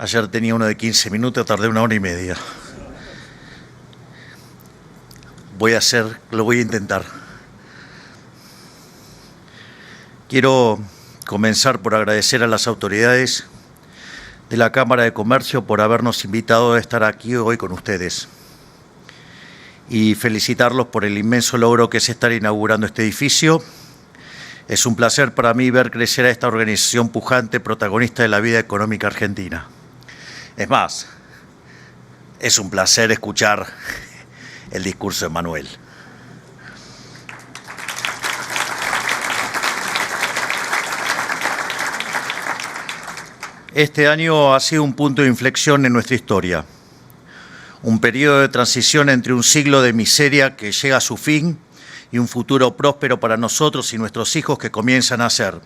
Ayer tenía uno de 15 minutos, tardé 1 hora y media. Lo voy a intentar. Quiero comenzar por agradecer a las autoridades de la Cámara de Comercio por habernos invitado a estar aquí hoy con ustedes y felicitarlos por el inmenso logro que es estar inaugurando este edificio. Es un placer para mí ver crecer a esta organización pujante, protagonista de la vida económica argentina. Es más, es un placer escuchar el discurso de Manuel. Este año ha sido un punto de inflexión en nuestra historia, un periodo de transición entre un siglo de miseria que llega a su fin y un futuro próspero para nosotros y nuestros hijos que comienzan a nacer.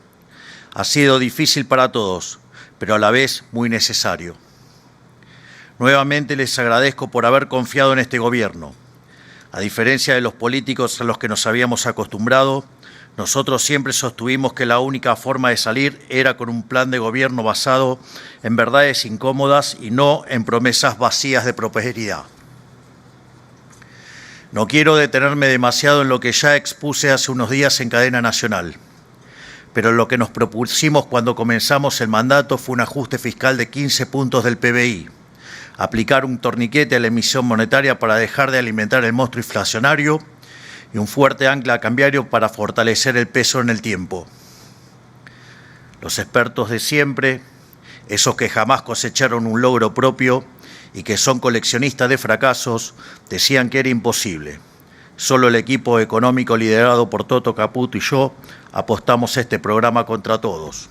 Ha sido difícil para todos, pero a la vez muy necesario. Nuevamente les agradezco por haber confiado en este gobierno. A diferencia de los políticos a los que nos habíamos acostumbrado, nosotros siempre sostuvimos que la única forma de salir era con un plan de gobierno basado en verdades incómodas y no en promesas vacías de prosperidad. No quiero detenerme demasiado en lo que ya expuse hace unos días en cadena nacional, pero lo que nos propusimos cuando comenzamos el mandato fue un ajuste fiscal de 15 puntos del PBI, aplicar un torniquete a la emisión monetaria para dejar de alimentar el monstruo inflacionario y un fuerte ancla cambiario para fortalecer el peso en el tiempo. Los expertos de siempre, esos que jamás cosecharon un logro propio y que son coleccionistas de fracasos, decían que era imposible. Solo el equipo económico liderado por Toto Caputo y yo apostamos a este programa contra todos.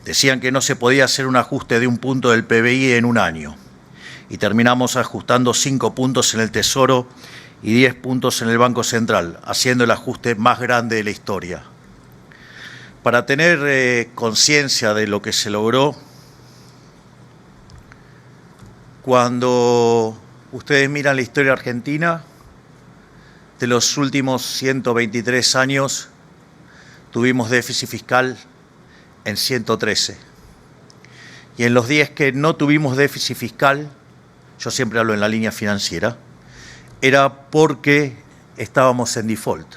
Decían que no se podía hacer un ajuste de 1 punto del PBI en un año y terminamos ajustando 5 puntos en el Tesoro y 10 puntos en el Banco Central, haciendo el ajuste más grande de la historia. Para tener conciencia de lo que se logró, cuando ustedes miran la historia argentina, de los últimos 123 años tuvimos déficit fiscal en 113. Y en los 10 que no tuvimos déficit fiscal, yo siempre hablo en la línea financiera, era porque estábamos en default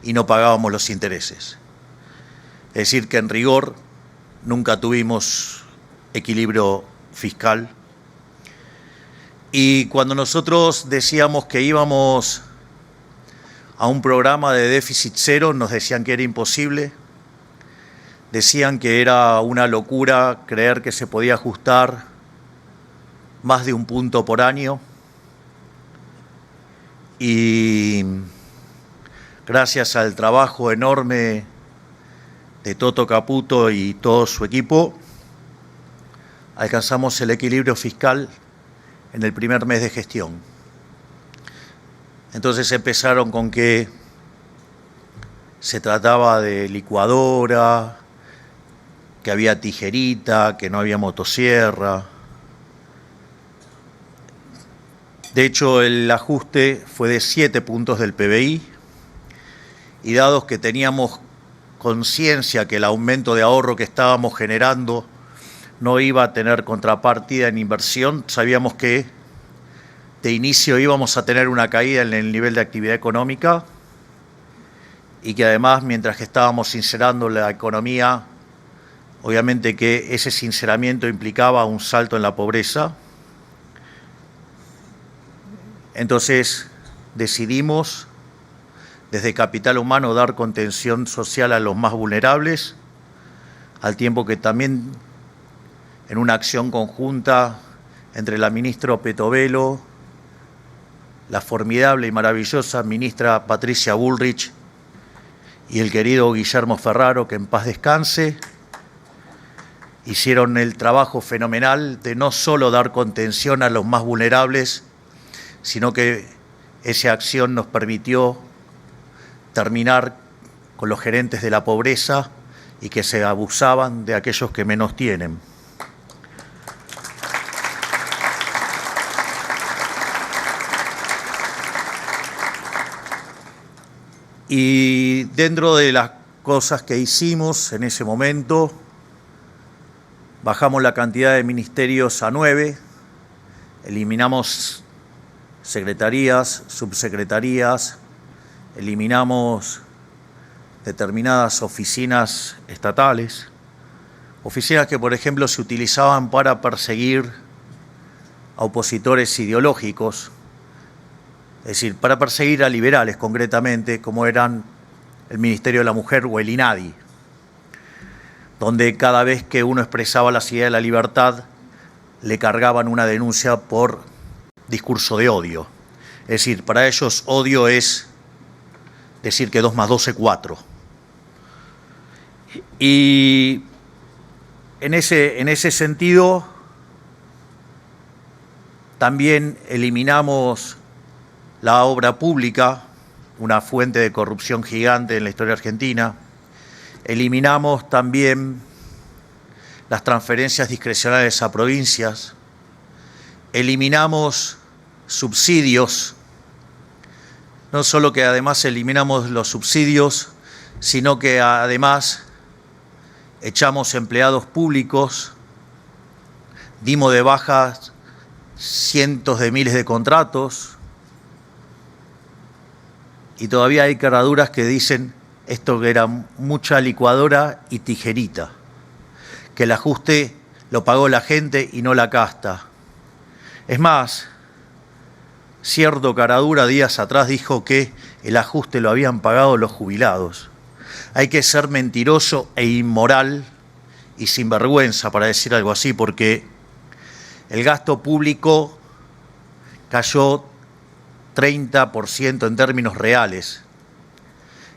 y no pagábamos los intereses. Es decir, que en rigor nunca tuvimos equilibrio fiscal. Y cuando nosotros decíamos que íbamos a un programa de déficit cero, nos decían que era imposible. Decían que era una locura creer que se podía ajustar más de 1 punto por año. Y gracias al trabajo enorme de Toto Caputo y todo su equipo, alcanzamos el equilibrio fiscal en el primer mes de gestión. Entonces empezaron con que se trataba de licuadora, que había tijerita, que no había motosierra. De hecho, el ajuste fue de 7 puntos del PBI y dados que teníamos conciencia que el aumento de ahorro que estábamos generando no iba a tener contrapartida en inversión, sabíamos que de inicio íbamos a tener una caída en el nivel de actividad económica y que además, mientras que estábamos sincerando la economía, obviamente que ese sinceramiento implicaba un salto en la pobreza. Entonces decidimos desde Capital Humano dar contención social a los más vulnerables, al tiempo que también en una acción conjunta entre la ministra Petovelo, la formidable y maravillosa ministra Patricia Bullrich y el querido Guillermo Ferraro, que en paz descanse, hicieron el trabajo fenomenal de no solo dar contención a los más vulnerables, sino que esa acción nos permitió terminar con los gerentes de la pobreza y que se abusaban de aquellos que menos tienen. Y dentro de las cosas que hicimos en ese momento, Bajamos la cantidad de ministerios a 9, eliminamos secretarías, subsecretarías, eliminamos determinadas oficinas estatales, oficinas que, por ejemplo, se utilizaban para perseguir a opositores ideológicos, es decir, para perseguir a liberales concretamente, como eran el Ministerio de la Mujer o el INADI, donde cada vez que uno expresaba las ideas de la libertad, le cargaban una denuncia por discurso de odio. Es decir, para ellos odio es decir que 2 más 2 es 4. Y en ese sentido, también eliminamos la obra pública, una fuente de corrupción gigante en la historia argentina. Eliminamos también las transferencias discrecionales a provincias. Eliminamos subsidios. No solo que además eliminamos los subsidios, sino que además echamos empleados públicos, dimos de baja cientos de miles de contratos, y todavía hay caraduras que dicen esto que era mucha licuadora y tijerita, que el ajuste lo pagó la gente y no la casta. Es más, cierto caradura días atrás dijo que el ajuste lo habían pagado los jubilados. Hay que ser mentiroso e inmoral y sinvergüenza para decir algo así, porque el gasto público cayó 30% en términos reales,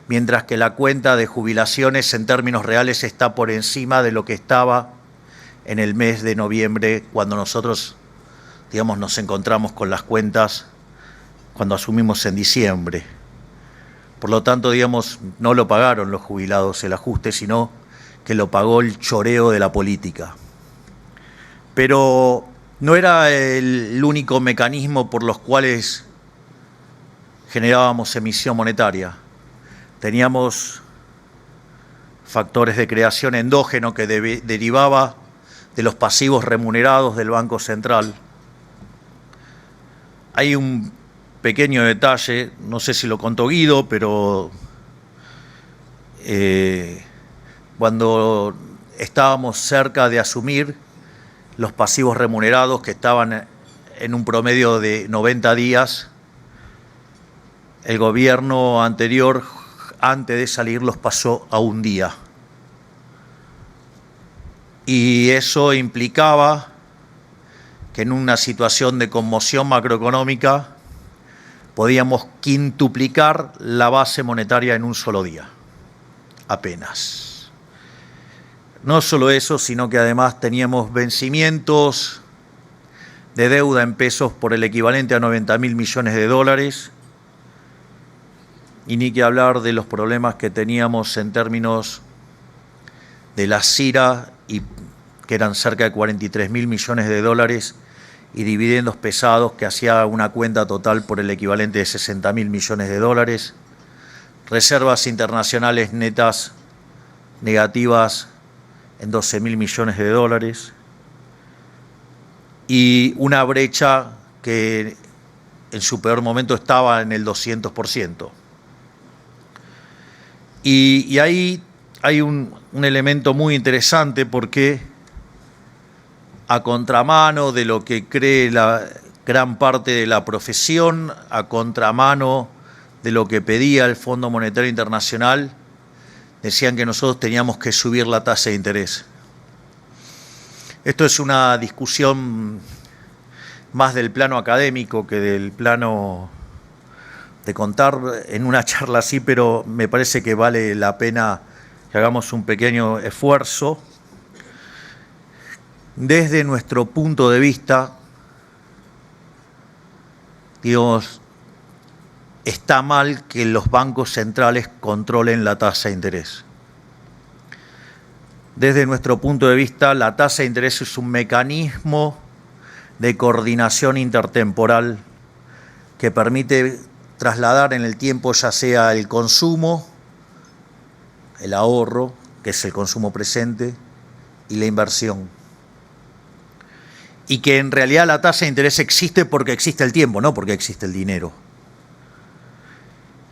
mientras que la cuenta de jubilaciones en términos reales está por encima de lo que estaba en el mes de noviembre, cuando nosotros, digamos, nos encontramos con las cuentas cuando asumimos en diciembre. Por lo tanto, digamos, no lo pagaron los jubilados el ajuste, sino que lo pagó el choreo de la política. Pero no era el único mecanismo por los cuales generábamos emisión monetaria. Teníamos factores de creación endógeno que derivaba de los pasivos remunerados del Banco Central. Hay un pequeño detalle, no sé si lo contó Guido, pero cuando estábamos cerca de asumir, los pasivos remunerados, que estaban en un promedio de 90 días, el gobierno anterior, antes de salir, los pasó a un día. Y eso implicaba que en una situación de conmoción macroeconómica podíamos quintuplicar la base monetaria en un solo día, apenas. No solo eso, sino que además teníamos vencimientos de deuda en pesos por el equivalente a 90.000 millones de dólares, y ni que hablar de los problemas que teníamos en términos de la CIRA, que eran cerca de 43.000 millones de dólares, y dividendos pesados, que hacía una cuenta total por el equivalente de 60.000 millones de dólares, reservas internacionales netas negativas en 12.000 millones de dólares, y una brecha que en su peor momento estaba en el 200%. Y ahí hay un elemento muy interesante, porque a contramano de lo que cree la gran parte de la profesión, a contramano de lo que pedía el Fondo Monetario Internacional, decían que nosotros teníamos que subir la tasa de interés. Esto es una discusión más del plano académico que del plano de contar en una charla así, pero me parece que vale la pena que hagamos un pequeño esfuerzo. Desde nuestro punto de vista, digamos, está mal que los bancos centrales controlen la tasa de interés. Desde nuestro punto de vista, la tasa de interés es un mecanismo de coordinación intertemporal que permite trasladar en el tiempo ya sea el consumo, el ahorro, que es el consumo presente, y la inversión. y que en realidad la tasa de interés existe porque existe el tiempo, no porque existe el dinero.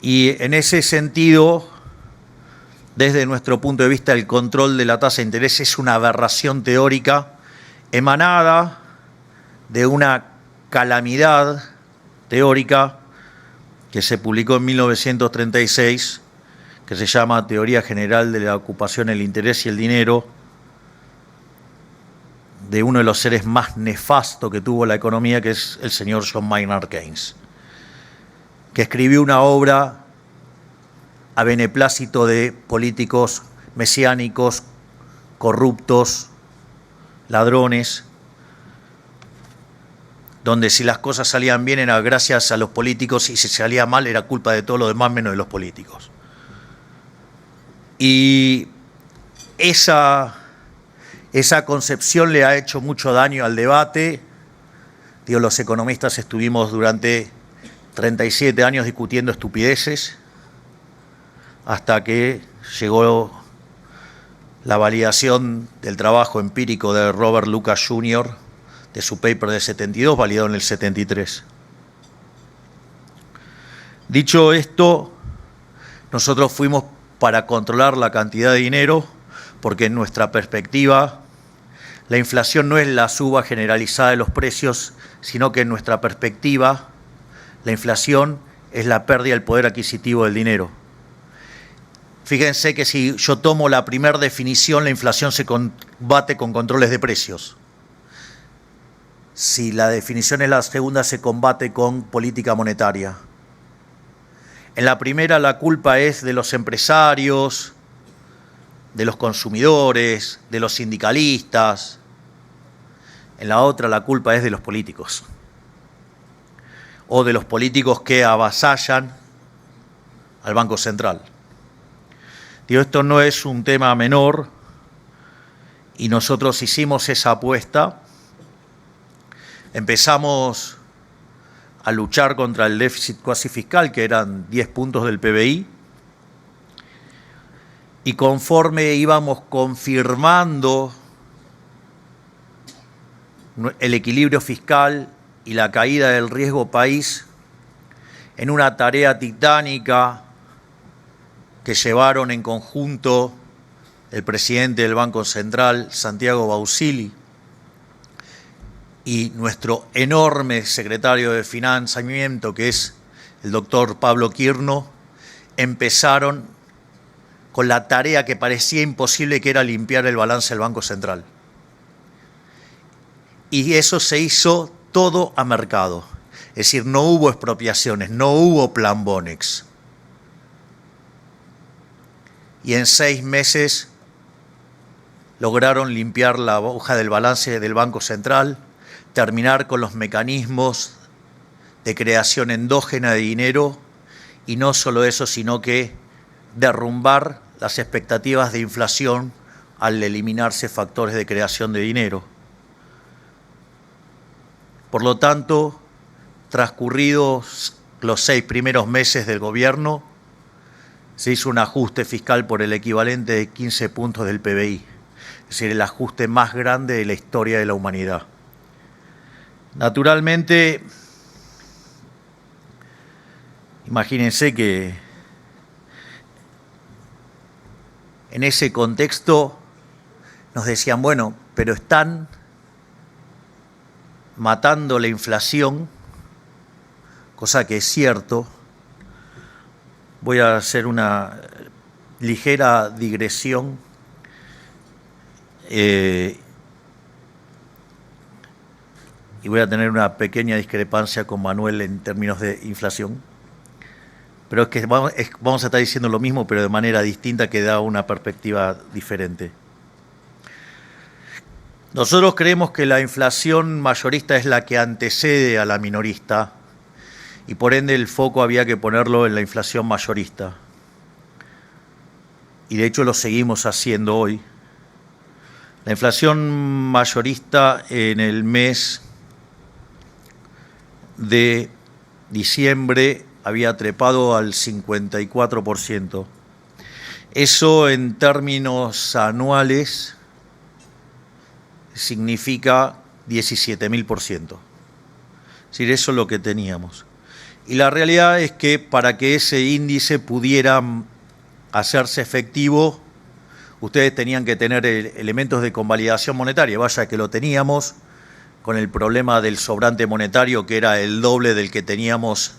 Y en ese sentido, desde nuestro punto de vista, el control de la tasa de interés es una aberración teórica emanada de una calamidad teórica que se publicó en 1936, que se llama Teoría General de la Ocupación, el Interés y el Dinero, de uno de los seres más nefastos que tuvo la economía, que es el señor John Maynard Keynes, que escribió una obra a beneplácito de políticos mesiánicos, corruptos, ladrones, donde si las cosas salían bien era gracias a los políticos y si salía mal era culpa de todo lo demás menos de los políticos. Y esa concepción le ha hecho mucho daño al debate. Digo, los economistas estuvimos durante 37 años discutiendo estupideces hasta que llegó la validación del trabajo empírico de Robert Lucas Jr., de su paper de 72, validado en el 73. Dicho esto, nosotros fuimos para controlar la cantidad de dinero, porque en nuestra perspectiva la inflación no es la suba generalizada de los precios, sino que en nuestra perspectiva la inflación es la pérdida del poder adquisitivo del dinero. Fíjense que si yo tomo la primera definición, la inflación se combate con controles de precios. Si la definición es la segunda, se combate con política monetaria. En la primera, la culpa es de los empresarios, de los consumidores, de los sindicalistas. En la otra, la culpa es de los políticos. O de los políticos que avasallan al Banco Central. Digo, esto no es un tema menor y nosotros hicimos esa apuesta. Empezamos a luchar contra el déficit cuasi fiscal, que eran 10 puntos del PBI, y conforme íbamos confirmando el equilibrio fiscal y la caída del riesgo país en una tarea titánica que llevaron en conjunto el presidente del Banco Central, Santiago Bausili, y nuestro enorme secretario de Financiamiento, que es el doctor Pablo Quirno, empezaron con la tarea que parecía imposible, que era limpiar el balance del Banco Central. Y eso se hizo todo a mercado. Es decir, no hubo expropiaciones, no hubo plan Bonex. Y en 6 meses lograron limpiar la hoja del balance del Banco Central, terminar con los mecanismos de creación endógena de dinero y no solo eso, sino que derrumbar las expectativas de inflación al eliminarse factores de creación de dinero. Por lo tanto, transcurridos los 6 primeros meses del gobierno, se hizo un ajuste fiscal por el equivalente de 15 puntos del PBI, es decir, el ajuste más grande de la historia de la humanidad. Naturalmente, imagínense que en ese contexto nos decían, bueno, pero están matando la inflación, cosa que es cierto. Voy a hacer una ligera digresión. Y voy a tener una pequeña discrepancia con Manuel en términos de inflación. Pero es que vamos a estar diciendo lo mismo, pero de manera distinta, que da una perspectiva diferente. Nosotros creemos que la inflación mayorista es la que antecede a la minorista, y por ende el foco había que ponerlo en la inflación mayorista. Y de hecho lo seguimos haciendo hoy. La inflación mayorista en el mes de diciembre había trepado al 54%. Eso en términos anuales significa 17.000%. Es decir, eso es lo que teníamos. Y la realidad es que para que ese índice pudiera hacerse efectivo, ustedes tenían que tener elementos de convalidación monetaria. Vaya que lo teníamos con el problema del sobrante monetario, que era el doble del que teníamos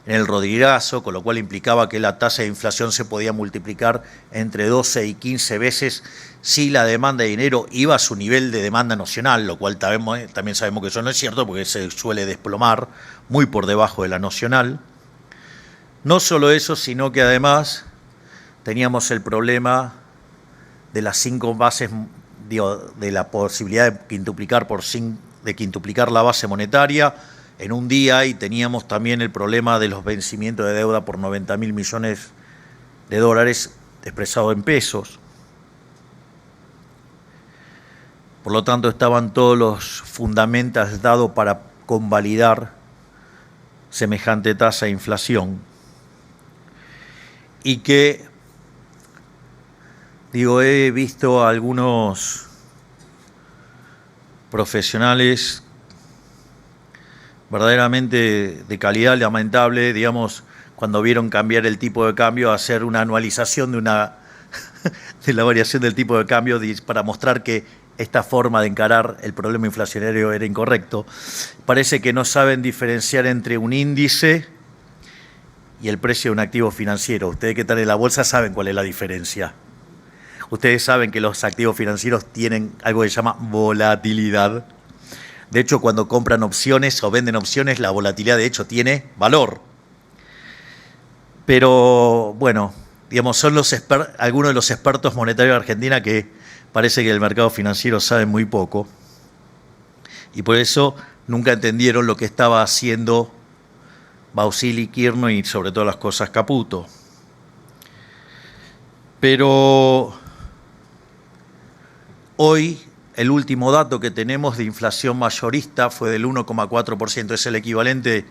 en el Rodrigazo, con lo cual implicaba que la tasa de inflación se podía multiplicar entre 12 y 15 veces si la demanda de dinero iba a su nivel de demanda nacional, lo cual también sabemos que eso no es cierto porque se suele desplomar muy por debajo de la nacional. No solo eso, sino que además teníamos el problema de las 5 bases, de la posibilidad de quintuplicar la base monetaria en un día, y teníamos también el problema de los vencimientos de deuda por 90.000 millones de dólares expresado en pesos. Por lo tanto, estaban todos los fundamentos dados para convalidar semejante tasa de inflación. Y que, he visto a algunos profesionales verdaderamente de calidad lamentable, cuando vieron cambiar el tipo de cambio, hacer una anualización de la variación del tipo de cambio para mostrar que esta forma de encarar el problema inflacionario era incorrecto. Parece que no saben diferenciar entre un índice y el precio de un activo financiero. Ustedes que están en la bolsa saben cuál es la diferencia. Ustedes saben que los activos financieros tienen algo que se llama volatilidad. De hecho, cuando compran opciones o venden opciones, la volatilidad de hecho tiene valor. Pero bueno, son algunos de los expertos monetarios de Argentina que parece que del mercado financiero saben muy poco. Y por eso nunca entendieron lo que estaba haciendo Bausili, Kirchner y sobre todas las cosas Caputo. Pero hoy el último dato que tenemos de inflación mayorista fue del 1,4%, es el equivalente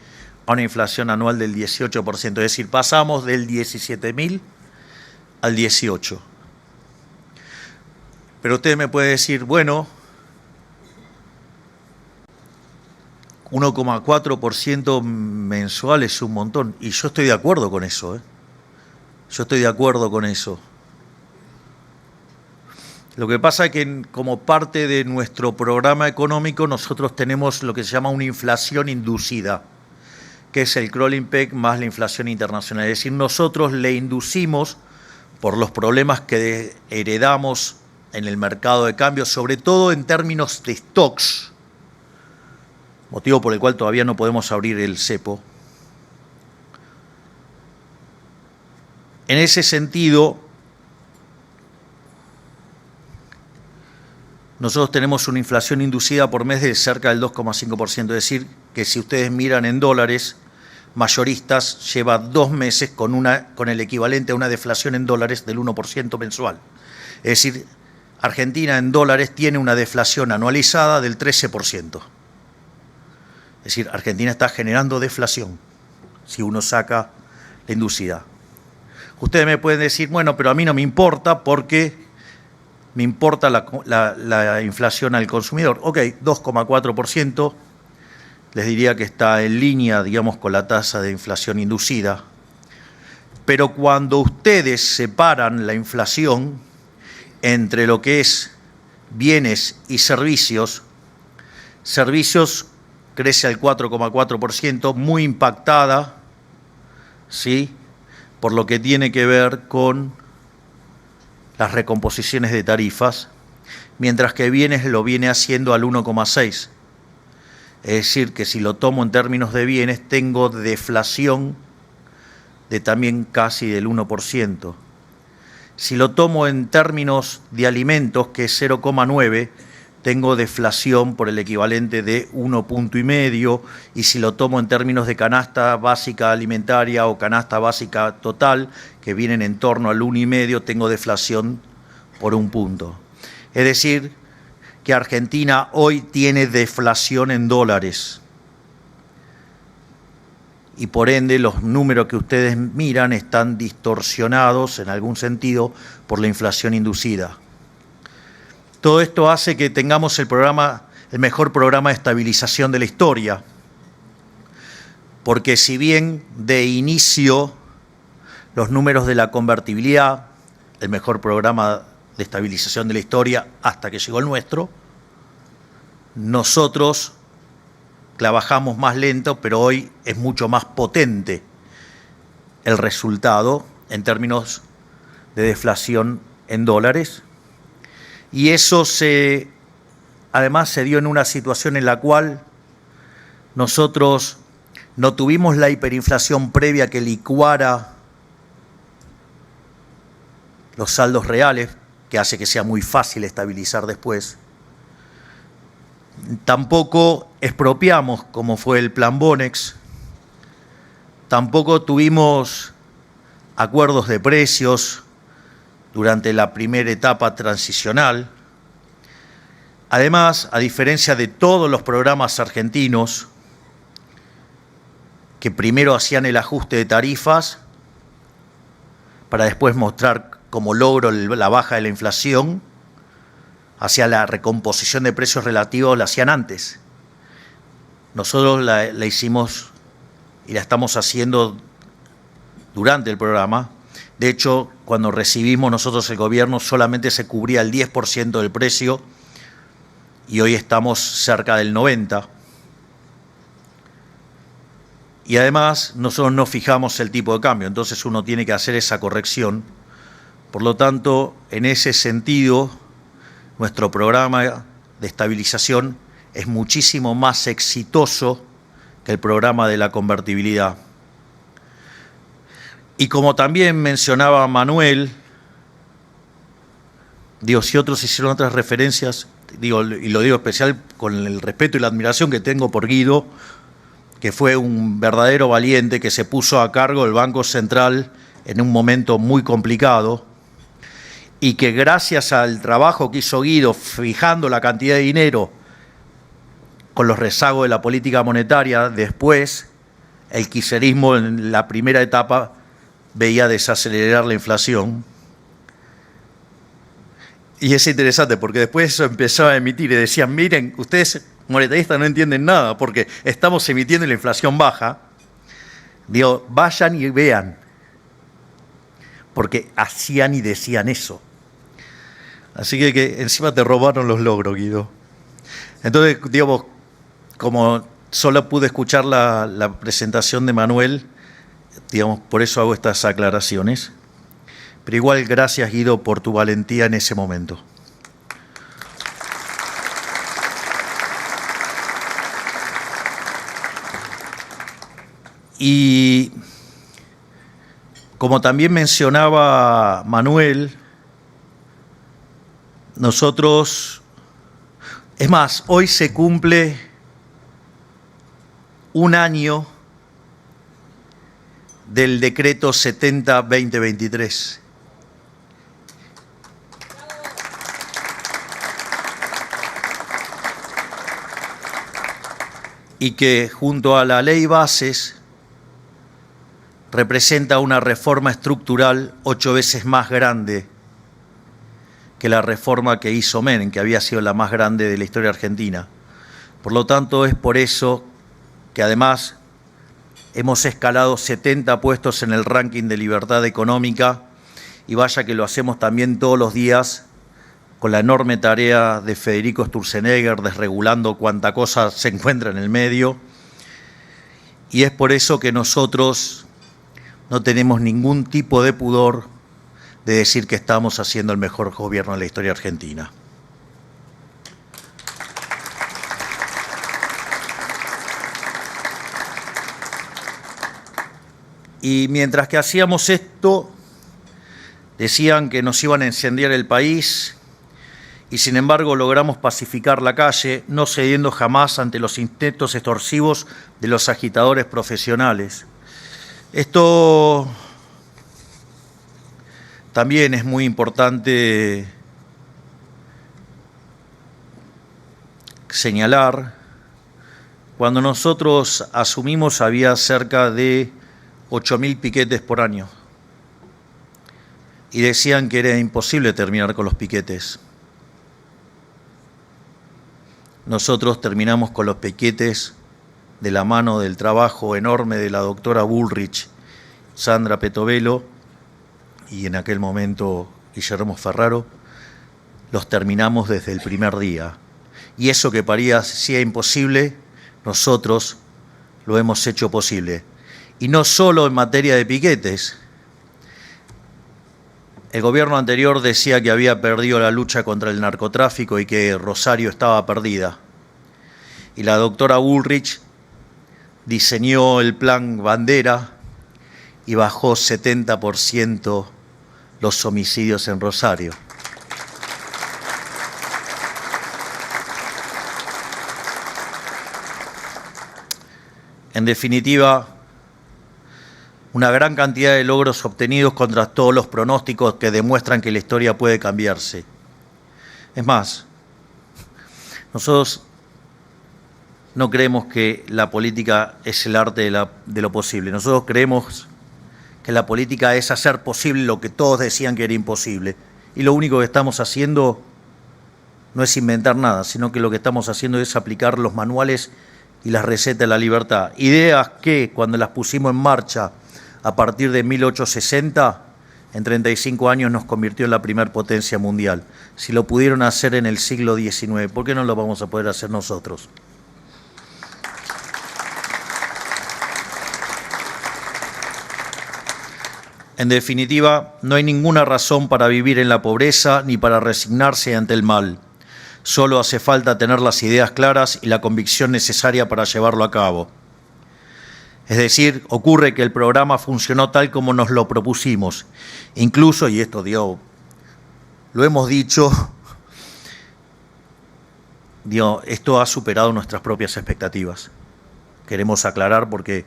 a una inflación anual del 18%, es decir, pasamos del 17.000 al 18. Pero usted me puede decir, bueno, 1,4% mensual es un montón, y yo estoy de acuerdo con eso, Yo estoy de acuerdo con eso. Lo que pasa es que como parte de nuestro programa económico nosotros tenemos lo que se llama una inflación inducida, que es el crawling peg más la inflación internacional. Es decir, nosotros le inducimos por los problemas que heredamos en el mercado de cambio, sobre todo en términos de stocks, motivo por el cual todavía no podemos abrir el cepo. En ese sentido, nosotros tenemos una inflación inducida por mes de cerca del 2,5%, es decir, que si ustedes miran en dólares, mayoristas lleva 2 meses con el equivalente a una deflación en dólares del 1% mensual. Es decir, Argentina en dólares tiene una deflación anualizada del 13%. Es decir, Argentina está generando deflación si uno saca la inducida. Ustedes me pueden decir, bueno, pero a mí no me importa porque me importa la inflación al consumidor. Ok, 2,4%, les diría que está en línea, con la tasa de inflación inducida. Pero cuando ustedes separan la inflación entre lo que es bienes y servicios crece al 4,4%, muy impactada, ¿sí?, por lo que tiene que ver con las recomposiciones de tarifas, mientras que bienes lo viene haciendo al 1,6%. Es decir, que si lo tomo en términos de bienes, tengo deflación de también casi del 1%. Si lo tomo en términos de alimentos, que es 0,9%, tengo deflación por el equivalente de 1,5 puntos, y si lo tomo en términos de canasta básica alimentaria o canasta básica total, que vienen en torno al 1,5%, tengo deflación por 1 punto. Es decir, que Argentina hoy tiene deflación en dólares. Y por ende los números que ustedes miran están distorsionados en algún sentido por la inflación inducida. Todo esto hace que tengamos el el mejor programa de estabilización de la historia, porque si bien de inicio los números de la convertibilidad, el mejor programa de estabilización de la historia hasta que llegó el nuestro, nosotros trabajamos más lento, pero hoy es mucho más potente el resultado en términos de deflación en dólares. Y eso además se dio en una situación en la cual nosotros no tuvimos la hiperinflación previa que licuara los saldos reales, que hace que sea muy fácil estabilizar después. Tampoco expropiamos, como fue el plan Bonex. Tampoco tuvimos acuerdos de precios durante la primera etapa transicional. Además, a diferencia de todos los programas argentinos que primero hacían el ajuste de tarifas para después mostrar como logro la baja de la inflación, hacia la recomposición de precios relativos la hacían antes. Nosotros la hicimos y la estamos haciendo durante el programa. De hecho, cuando recibimos nosotros el gobierno solamente se cubría el 10% del precio y hoy estamos cerca del 90%. Y además nosotros no fijamos el tipo de cambio, entonces uno tiene que hacer esa corrección. Por lo tanto, en ese sentido, nuestro programa de estabilización es muchísimo más exitoso que el programa de la convertibilidad. Y como también mencionaba Manuel, si otros hicieron otras referencias, y lo digo especial con el respeto y la admiración que tengo por Guido, que fue un verdadero valiente que se puso a cargo del Banco Central en un momento muy complicado y que gracias al trabajo que hizo Guido fijando la cantidad de dinero con los rezagos de la política monetaria, después el kirchnerismo en la primera etapa veía desacelerar la inflación. Y es interesante porque después eso empezaba a emitir y decían, miren, ustedes monetaristas no entienden nada porque estamos emitiendo la inflación baja. Digo, vayan y vean, porque hacían y decían eso. Así que encima te robaron los logros, Guido. Entonces, digamos, como solo pude escuchar la presentación de Manuel, digamos, por eso hago estas aclaraciones. Pero igual, gracias, Guido, por tu valentía en ese momento. Y como también mencionaba Manuel, nosotros, es más, hoy se cumple un año del decreto 70-2023. Y que junto a la ley Bases representa una reforma estructural 8 veces más grande que la reforma que hizo Menem, que había sido la más grande de la historia argentina. Por lo tanto, es por eso que además hemos escalado 70 puestos en el ranking de libertad económica, y vaya que lo hacemos también todos los días con la enorme tarea de Federico Sturzenegger, desregulando cuánta cosa se encuentra en el medio. Y es por eso que nosotros no tenemos ningún tipo de pudor de decir que estamos haciendo el mejor gobierno de la historia argentina. Y mientras que hacíamos esto, decían que nos iban a incendiar el país, y sin embargo logramos pacificar la calle, no cediendo jamás ante los intentos extorsivos de los agitadores profesionales. Esto también es muy importante señalar. Cuando nosotros asumimos había cerca de 8.000 piquetes por año y decían que era imposible terminar con los piquetes. nosotros terminamos con los piquetes de la mano del trabajo enorme de la doctora Bullrich, Sandra Petovelo y en aquel momento Guillermo Ferraro, los terminamos desde el primer día. Y eso que parecía imposible, nosotros lo hemos hecho posible. Y no solo en materia de piquetes. El gobierno anterior decía que había perdido la lucha contra el narcotráfico y que Rosario estaba perdida. Y la doctora Bullrich diseñó el plan Bandera y bajó 70% los homicidios en Rosario. En definitiva, una gran cantidad de logros obtenidos contra todos los pronósticos que demuestran que la historia puede cambiarse. Es más, nosotros no creemos que la política es el arte de lo posible. Nosotros creemos que la política es hacer posible lo que todos decían que era imposible. Y lo único que estamos haciendo no es inventar nada, sino que lo que estamos haciendo es aplicar los manuales y las recetas de la libertad. Ideas que, cuando las pusimos en marcha a partir de 1860, en 35 años nos convirtió en la primer potencia mundial. Si lo pudieron hacer en el siglo XIX, ¿por qué no lo vamos a poder hacer nosotros? En definitiva, no hay ninguna razón para vivir en la pobreza ni para resignarse ante el mal. Solo hace falta tener las ideas claras y la convicción necesaria para llevarlo a cabo. Es decir, ocurre que el programa funcionó tal como nos lo propusimos. Incluso, y esto lo hemos dicho, esto ha superado nuestras propias expectativas. Queremos aclarar porque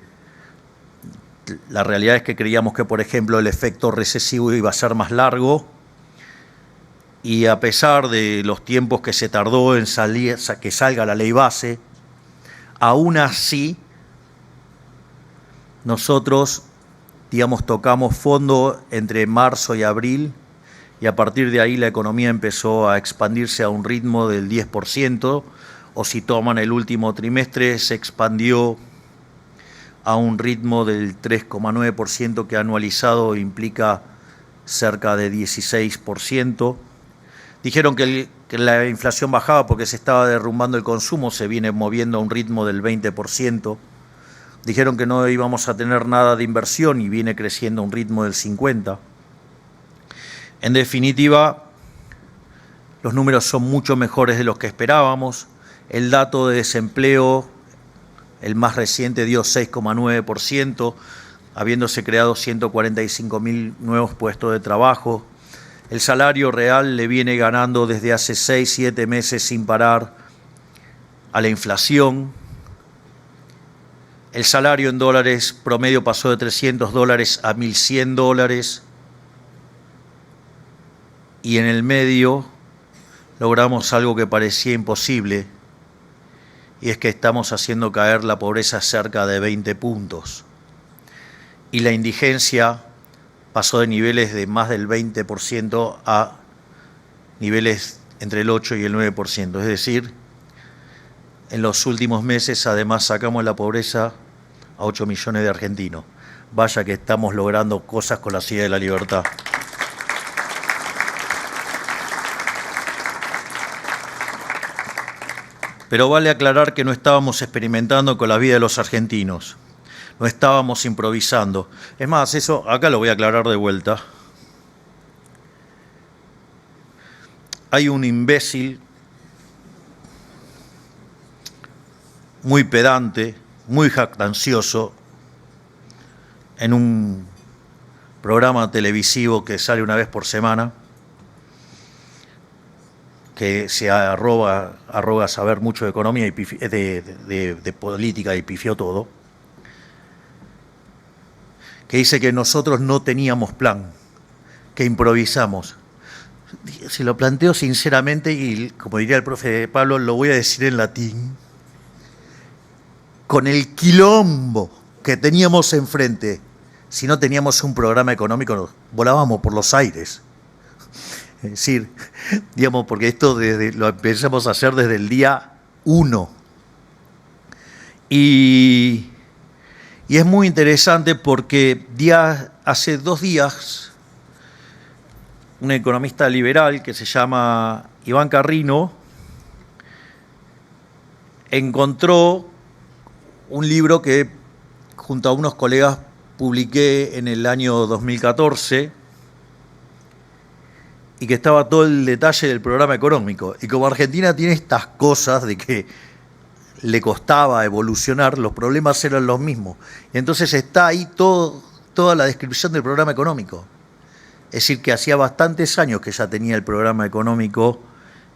la realidad es que creíamos que, por ejemplo, el efecto recesivo iba a ser más largo y a pesar de los tiempos que se tardó en que salga la ley base, aún así nosotros, tocamos fondo entre marzo y abril y a partir de ahí la economía empezó a expandirse a un ritmo del 10%, o si toman el último trimestre se expandió a un ritmo del 3,9% que anualizado implica cerca de 16%. Dijeron que la inflación bajaba porque se estaba derrumbando el consumo, se viene moviendo a un ritmo del 20%. Dijeron que no íbamos a tener nada de inversión y viene creciendo a un ritmo del 50%. En definitiva, los números son mucho mejores de los que esperábamos. El dato de desempleo, el más reciente, dio 6,9%, habiéndose creado 145.000 nuevos puestos de trabajo. El salario real le viene ganando desde hace 6-7 meses sin parar a la inflación. El salario en dólares promedio pasó de $300 a $1.100 y en el medio logramos algo que parecía imposible y es que estamos haciendo caer la pobreza cerca de 20 puntos y la indigencia pasó de niveles de más del 20% a niveles entre el 8 y el 9%. Es decir, en los últimos meses además sacamos la pobreza a 8 millones de argentinos. Vaya que estamos logrando cosas con la silla de la libertad. Pero vale aclarar que no estábamos experimentando con la vida de los argentinos. No estábamos improvisando. Es más, eso acá lo voy a aclarar de vuelta. Hay un imbécil muy pedante, muy jactancioso, en un programa televisivo que sale una vez por semana, que se arroga saber mucho de economía y de política y pifió todo, que dice que nosotros no teníamos plan, que improvisamos. Se lo planteo sinceramente y, como diría el profe Pablo, lo voy a decir en latín. Con el quilombo que teníamos enfrente, si no teníamos un programa económico, volábamos por los aires. Es decir, porque esto lo empezamos a hacer desde el día uno. Y es muy interesante porque hace 2 días, un economista liberal que se llama Iván Carrino encontró un libro que junto a unos colegas publiqué en el año 2014 y que estaba todo el detalle del programa económico. Y como Argentina tiene estas cosas de que le costaba evolucionar, los problemas eran los mismos. Y entonces está ahí toda la descripción del programa económico. Es decir, que hacía bastantes años que ya tenía el programa económico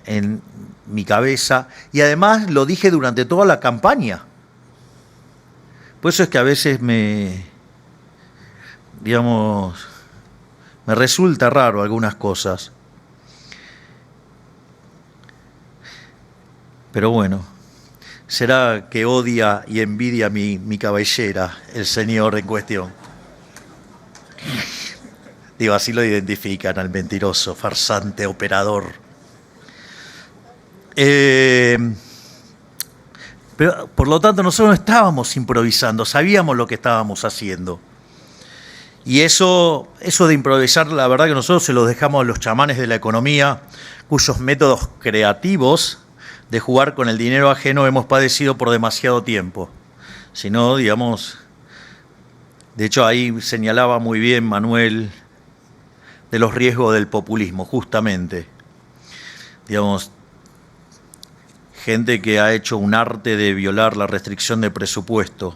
en mi cabeza y además lo dije durante toda la campaña. Por eso es que a veces me resulta raro algunas cosas. Pero bueno, será que odia y envidia mi cabellera, el señor en cuestión. Digo, así lo identifican al mentiroso, farsante, operador. Pero, por lo tanto, nosotros no estábamos improvisando, sabíamos lo que estábamos haciendo. Y eso de improvisar, la verdad que nosotros se lo dejamos a los chamanes de la economía, cuyos métodos creativos de jugar con el dinero ajeno hemos padecido por demasiado tiempo. Si no, digamos, de hecho ahí señalaba muy bien Manuel de los riesgos del populismo, justamente. Digamos, gente que ha hecho un arte de violar la restricción de presupuesto.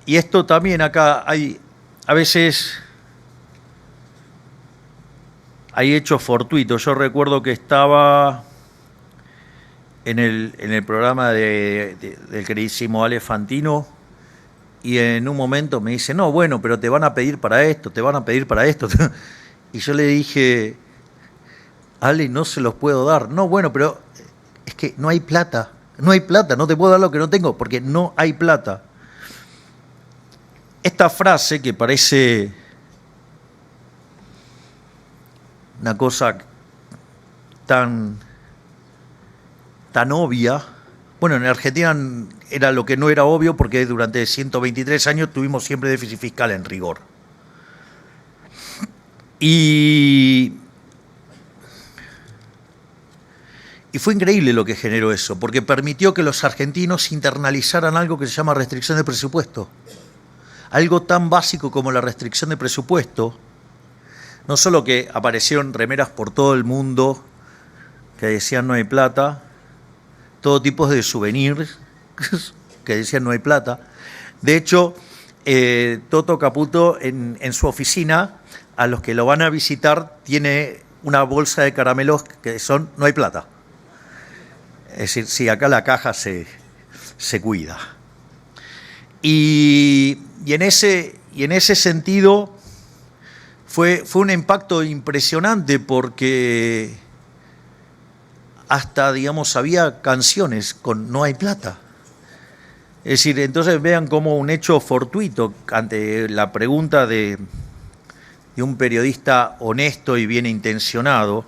Y esto también acá hay, a veces hay hechos fortuitos. Yo recuerdo que estaba en el programa del queridísimo Ale Fantino y en un momento me dice, no, bueno, pero te van a pedir para esto, te van a pedir para esto. Y yo le dije, Ale, no se los puedo dar. No, bueno, pero es que no hay plata, no te puedo dar lo que no tengo porque no hay plata. Esta frase que parece una cosa tan obvia, bueno, en Argentina era lo que no era obvio porque durante 123 años tuvimos siempre déficit fiscal en rigor. Y fue increíble lo que generó eso, porque permitió que los argentinos internalizaran algo que se llama restricción de presupuesto. Algo tan básico como la restricción de presupuesto, no solo que aparecieron remeras por todo el mundo que decían no hay plata, todo tipo de souvenirs que decían no hay plata. De hecho, Toto Caputo en su oficina, a los que lo van a visitar, tiene una bolsa de caramelos que son no hay plata. Es decir, sí, acá la caja se cuida. Y en ese sentido fue un impacto impresionante porque hasta, digamos, había canciones con no hay plata. Es decir, entonces vean como un hecho fortuito ante la pregunta de un periodista honesto y bien intencionado,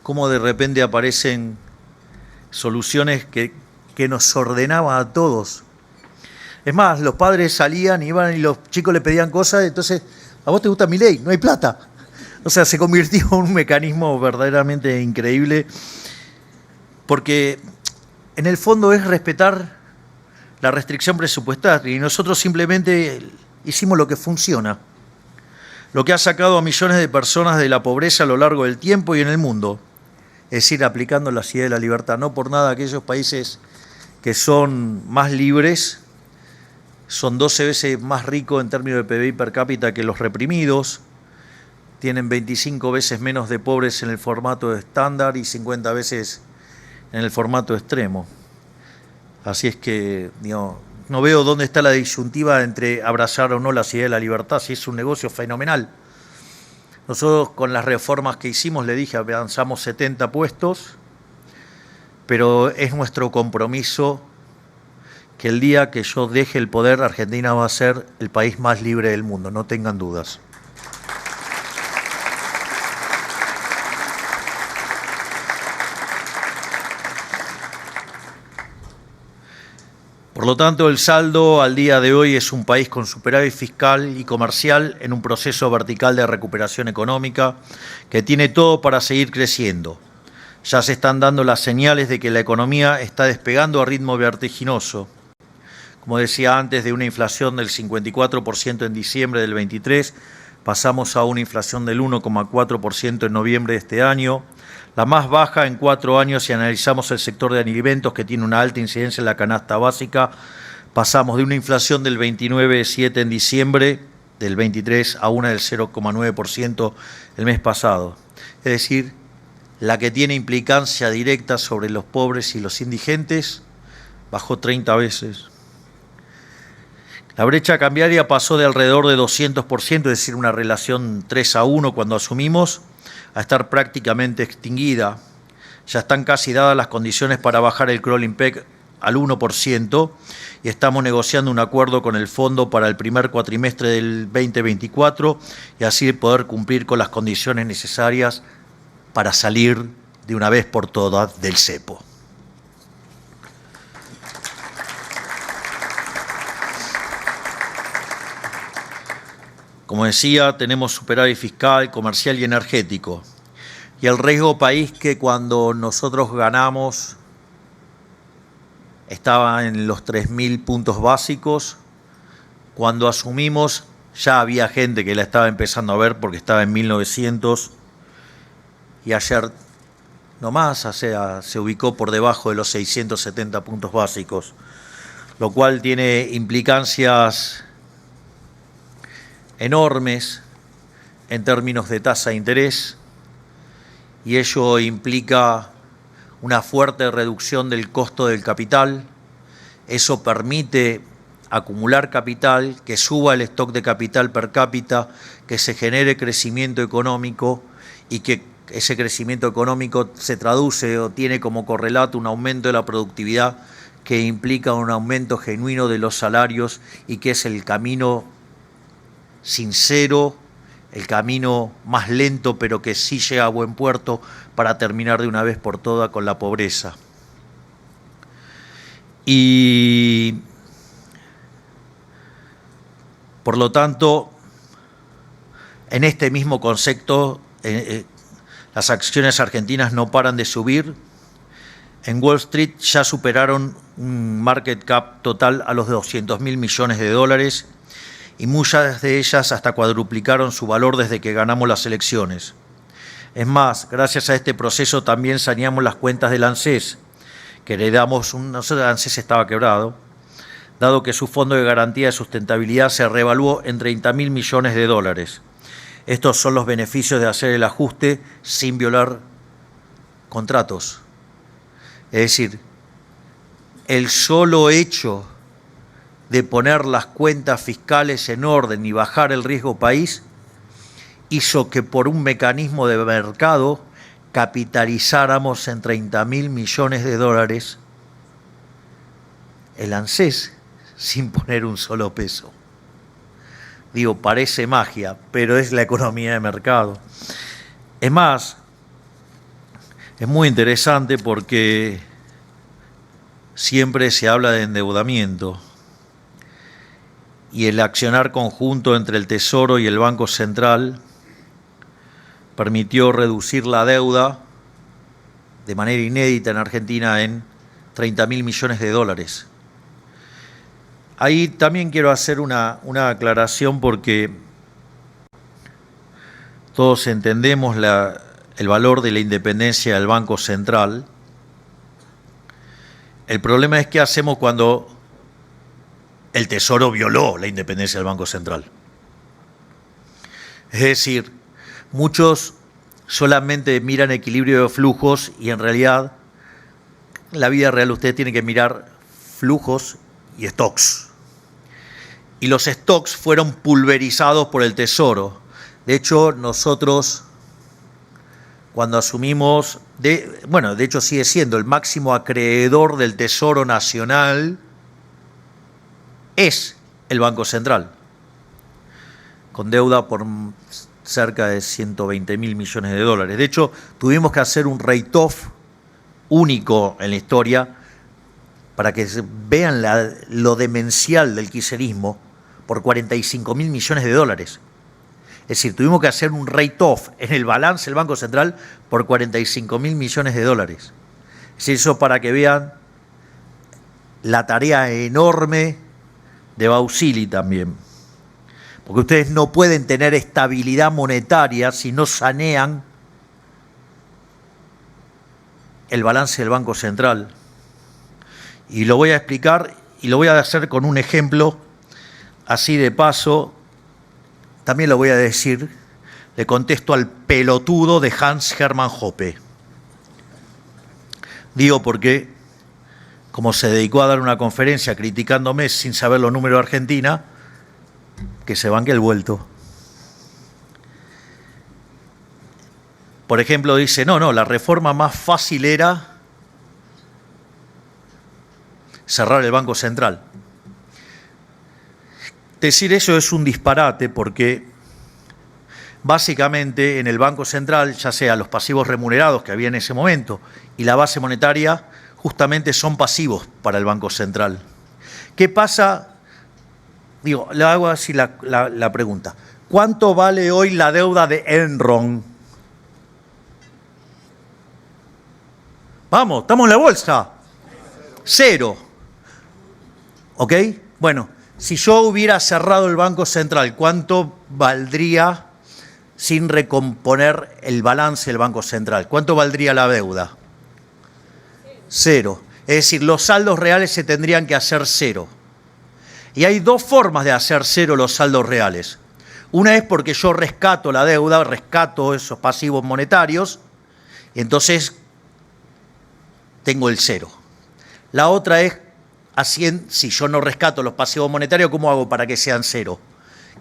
cómo de repente aparecen soluciones que nos ordenaban a todos. Es más, los padres salían, iban y los chicos le pedían cosas, entonces, ¿a vos te gusta Milei? No hay plata. O sea, se convirtió en un mecanismo verdaderamente increíble, porque en el fondo es respetar la restricción presupuestaria y nosotros simplemente hicimos lo que funciona, lo que ha sacado a millones de personas de la pobreza a lo largo del tiempo y en el mundo. Es decir, aplicando la idea de la libertad. No por nada aquellos países que son más libres son 12 veces más ricos en términos de PBI per cápita que los reprimidos, tienen 25 veces menos de pobres en el formato estándar y 50 veces en el formato extremo. Así es que no veo dónde está la disyuntiva entre abrazar o no la idea de la libertad, si es un negocio fenomenal. Nosotros con las reformas que hicimos, le dije, avanzamos 70 puestos, pero es nuestro compromiso que el día que yo deje el poder, Argentina va a ser el país más libre del mundo, no tengan dudas. Por lo tanto, el saldo al día de hoy es un país con superávit fiscal y comercial en un proceso vertical de recuperación económica que tiene todo para seguir creciendo. Ya se están dando las señales de que la economía está despegando a ritmo vertiginoso. Como decía antes, de una inflación del 54% en diciembre del 23, pasamos a una inflación del 1,4% en noviembre de este año, la más baja en 4 años si analizamos el sector de alimentos, que tiene una alta incidencia en la canasta básica. Pasamos de una inflación del 29,7% en diciembre del 23 a una del 0,9% el mes pasado. Es decir, la que tiene implicancia directa sobre los pobres y los indigentes bajó 30 veces. La brecha cambiaria pasó de alrededor de 200%, es decir, una relación 3-1 cuando asumimos, a estar prácticamente extinguida. Ya están casi dadas las condiciones para bajar el crawling peg al 1% y estamos negociando un acuerdo con el fondo para el primer cuatrimestre del 2024 y así poder cumplir con las condiciones necesarias para salir de una vez por todas del cepo. Como decía, tenemos superávit fiscal, comercial y energético. Y el riesgo país, que cuando nosotros ganamos estaba en los 3.000 puntos básicos, cuando asumimos ya había gente que la estaba empezando a ver porque estaba en 1900 y ayer nomás, o sea, se ubicó por debajo de los 670 puntos básicos, lo cual tiene implicancias enormes en términos de tasa de interés, y ello implica una fuerte reducción del costo del capital. Eso permite acumular capital, que suba el stock de capital per cápita, que se genere crecimiento económico y que ese crecimiento económico se traduce o tiene como correlato un aumento de la productividad que implica un aumento genuino de los salarios y que es el camino sincero, el camino más lento, pero que sí llega a buen puerto para terminar de una vez por todas con la pobreza. Y por lo tanto, en este mismo concepto, las acciones argentinas no paran de subir. En Wall Street ya superaron un market cap total a los 200.000 millones de dólares, y muchas de ellas hasta cuadruplicaron su valor desde que ganamos las elecciones. Es más, gracias a este proceso también saneamos las cuentas del ANSES, que heredamos, el ANSES estaba quebrado, dado que su fondo de garantía de sustentabilidad se revaluó en 30.000 millones de dólares. Estos son los beneficios de hacer el ajuste sin violar contratos. Es decir, el solo hecho de poner las cuentas fiscales en orden y bajar el riesgo país hizo que por un mecanismo de mercado capitalizáramos en 30.000 millones de dólares el ANSES sin poner un solo peso. Digo, parece magia, pero es la economía de mercado. Es más, es muy interesante porque siempre se habla de endeudamiento. Y el accionar conjunto entre el Tesoro y el Banco Central permitió reducir la deuda de manera inédita en Argentina en 30.000 millones de dólares. Ahí también quiero hacer una aclaración porque todos entendemos el valor de la independencia del Banco Central. El problema es qué hacemos cuando el Tesoro violó la independencia del Banco Central. Es decir, muchos solamente miran equilibrio de flujos y en realidad en la vida real usted tiene que mirar flujos y stocks. Y los stocks fueron pulverizados por el Tesoro. De hecho, nosotros cuando asumimos, de hecho sigue siendo el máximo acreedor del Tesoro Nacional, es el Banco Central, con deuda por cerca de 120.000 millones de dólares. De hecho, tuvimos que hacer un write-off único en la historia para que vean lo demencial del kirchnerismo, por 45.000 millones de dólares. Es decir, tuvimos que hacer un write-off en el balance del Banco Central por 45.000 millones de dólares. Es decir, eso para que vean la tarea enorme de Bausili también. Porque ustedes no pueden tener estabilidad monetaria si no sanean el balance del Banco Central. Y lo voy a explicar y lo voy a hacer con un ejemplo, así de paso, también lo voy a decir, le contesto al pelotudo de Hans Hermann Hoppe. Digo porque, como se dedicó a dar una conferencia criticándome sin saber los números de Argentina, que se banque el vuelto. Por ejemplo, dice, no, la reforma más fácil era cerrar el Banco Central. Decir eso es un disparate porque básicamente en el Banco Central, ya sea los pasivos remunerados que había en ese momento y la base monetaria, justamente son pasivos para el Banco Central. ¿Qué pasa? Digo, le hago así la pregunta. ¿Cuánto vale hoy la deuda de Enron? Vamos, estamos en la bolsa. 0. ¿Ok? Bueno, si yo hubiera cerrado el Banco Central, ¿cuánto valdría sin recomponer el balance del Banco Central? ¿Cuánto valdría la deuda? 0. Es decir, los saldos reales se tendrían que hacer 0. Y hay dos formas de hacer 0 los saldos reales. Una es porque yo rescato la deuda, rescato esos pasivos monetarios, y entonces tengo el 0. La otra es, si yo no rescato los pasivos monetarios, ¿cómo hago para que sean 0?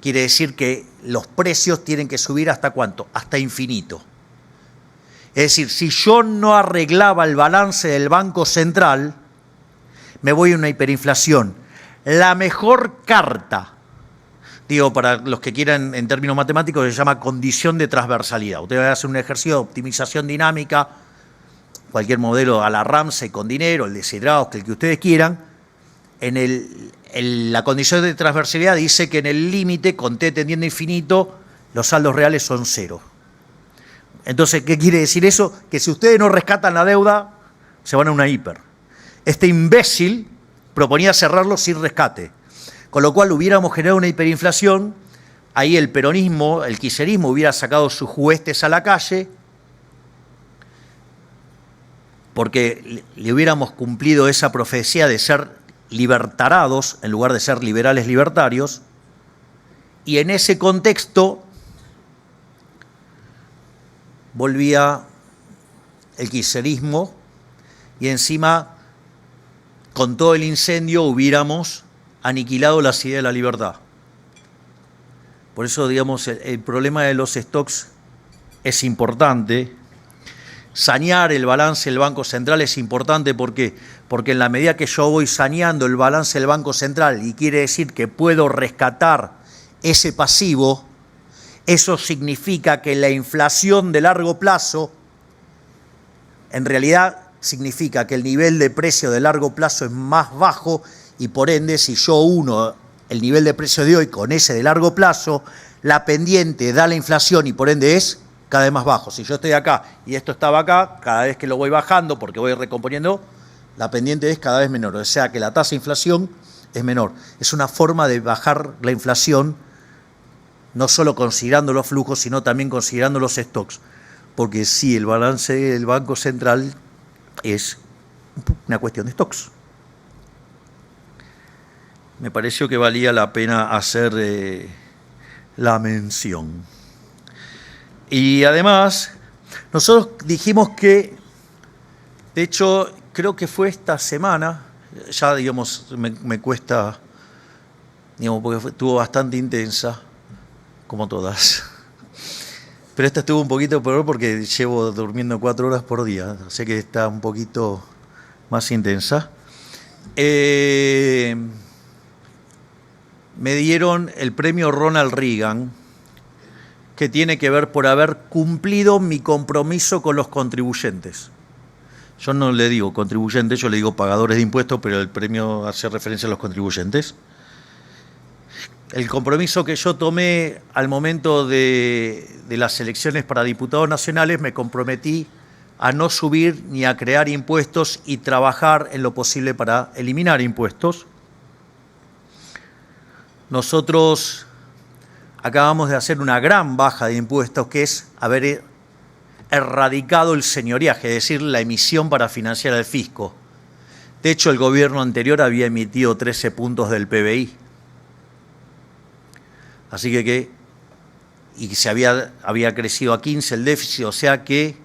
Quiere decir que los precios tienen que subir ¿hasta cuánto? Hasta infinito. Es decir, si yo no arreglaba el balance del Banco Central, me voy a una hiperinflación. La mejor carta, digo, para los que quieran en términos matemáticos, se llama condición de transversalidad. Usted va a hacer un ejercicio de optimización dinámica, cualquier modelo a la Ramsey con dinero, el de Sidrausky, el que ustedes quieran. La condición de transversalidad dice que en el límite, con t tendiendo a infinito, los saldos reales son 0. Entonces, ¿qué quiere decir eso? Que si ustedes no rescatan la deuda, se van a una hiper. Este imbécil proponía cerrarlo sin rescate, con lo cual hubiéramos generado una hiperinflación, ahí el peronismo, el kirchnerismo hubiera sacado sus huestes a la calle, porque le hubiéramos cumplido esa profecía de ser libertarados en lugar de ser liberales libertarios, y en ese contexto volvía el kirchnerismo y encima con todo el incendio hubiéramos aniquilado las ideas de la libertad. Por eso, digamos, el problema de los stocks es importante. Sanear el balance del Banco Central es importante. ¿Por qué? Porque en la medida que yo voy saneando el balance del Banco Central, y quiere decir que puedo rescatar ese pasivo, eso significa que la inflación de largo plazo, en realidad significa que el nivel de precio de largo plazo es más bajo, y por ende, si yo uno el nivel de precio de hoy con ese de largo plazo, la pendiente da la inflación y por ende es cada vez más bajo. Si yo estoy acá y esto estaba acá, cada vez que lo voy bajando porque voy recomponiendo, la pendiente es cada vez menor. O sea que la tasa de inflación es menor. Es una forma de bajar la inflación, no solo considerando los flujos, sino también considerando los stocks. Porque sí, el balance del Banco Central es una cuestión de stocks. Me pareció que valía la pena hacer la mención. Y además, nosotros dijimos que, de hecho, creo que fue esta semana, ya digamos, me cuesta, digamos, porque estuvo bastante intensa, como todas. Pero esta estuvo un poquito peor porque llevo durmiendo 4 horas por día, así que está un poquito más intensa. Me dieron el premio Ronald Reagan, que tiene que ver por haber cumplido mi compromiso con los contribuyentes. Yo no le digo contribuyentes, yo le digo pagadores de impuestos, pero el premio hace referencia a los contribuyentes. El compromiso que yo tomé al momento de las elecciones para diputados nacionales, me comprometí a no subir ni a crear impuestos y trabajar en lo posible para eliminar impuestos. Nosotros acabamos de hacer una gran baja de impuestos, que es haber erradicado el señoriaje, es decir, la emisión para financiar al fisco. De hecho, el gobierno anterior había emitido 13 puntos del PBI. Así que se había crecido a 15 el déficit, o sea que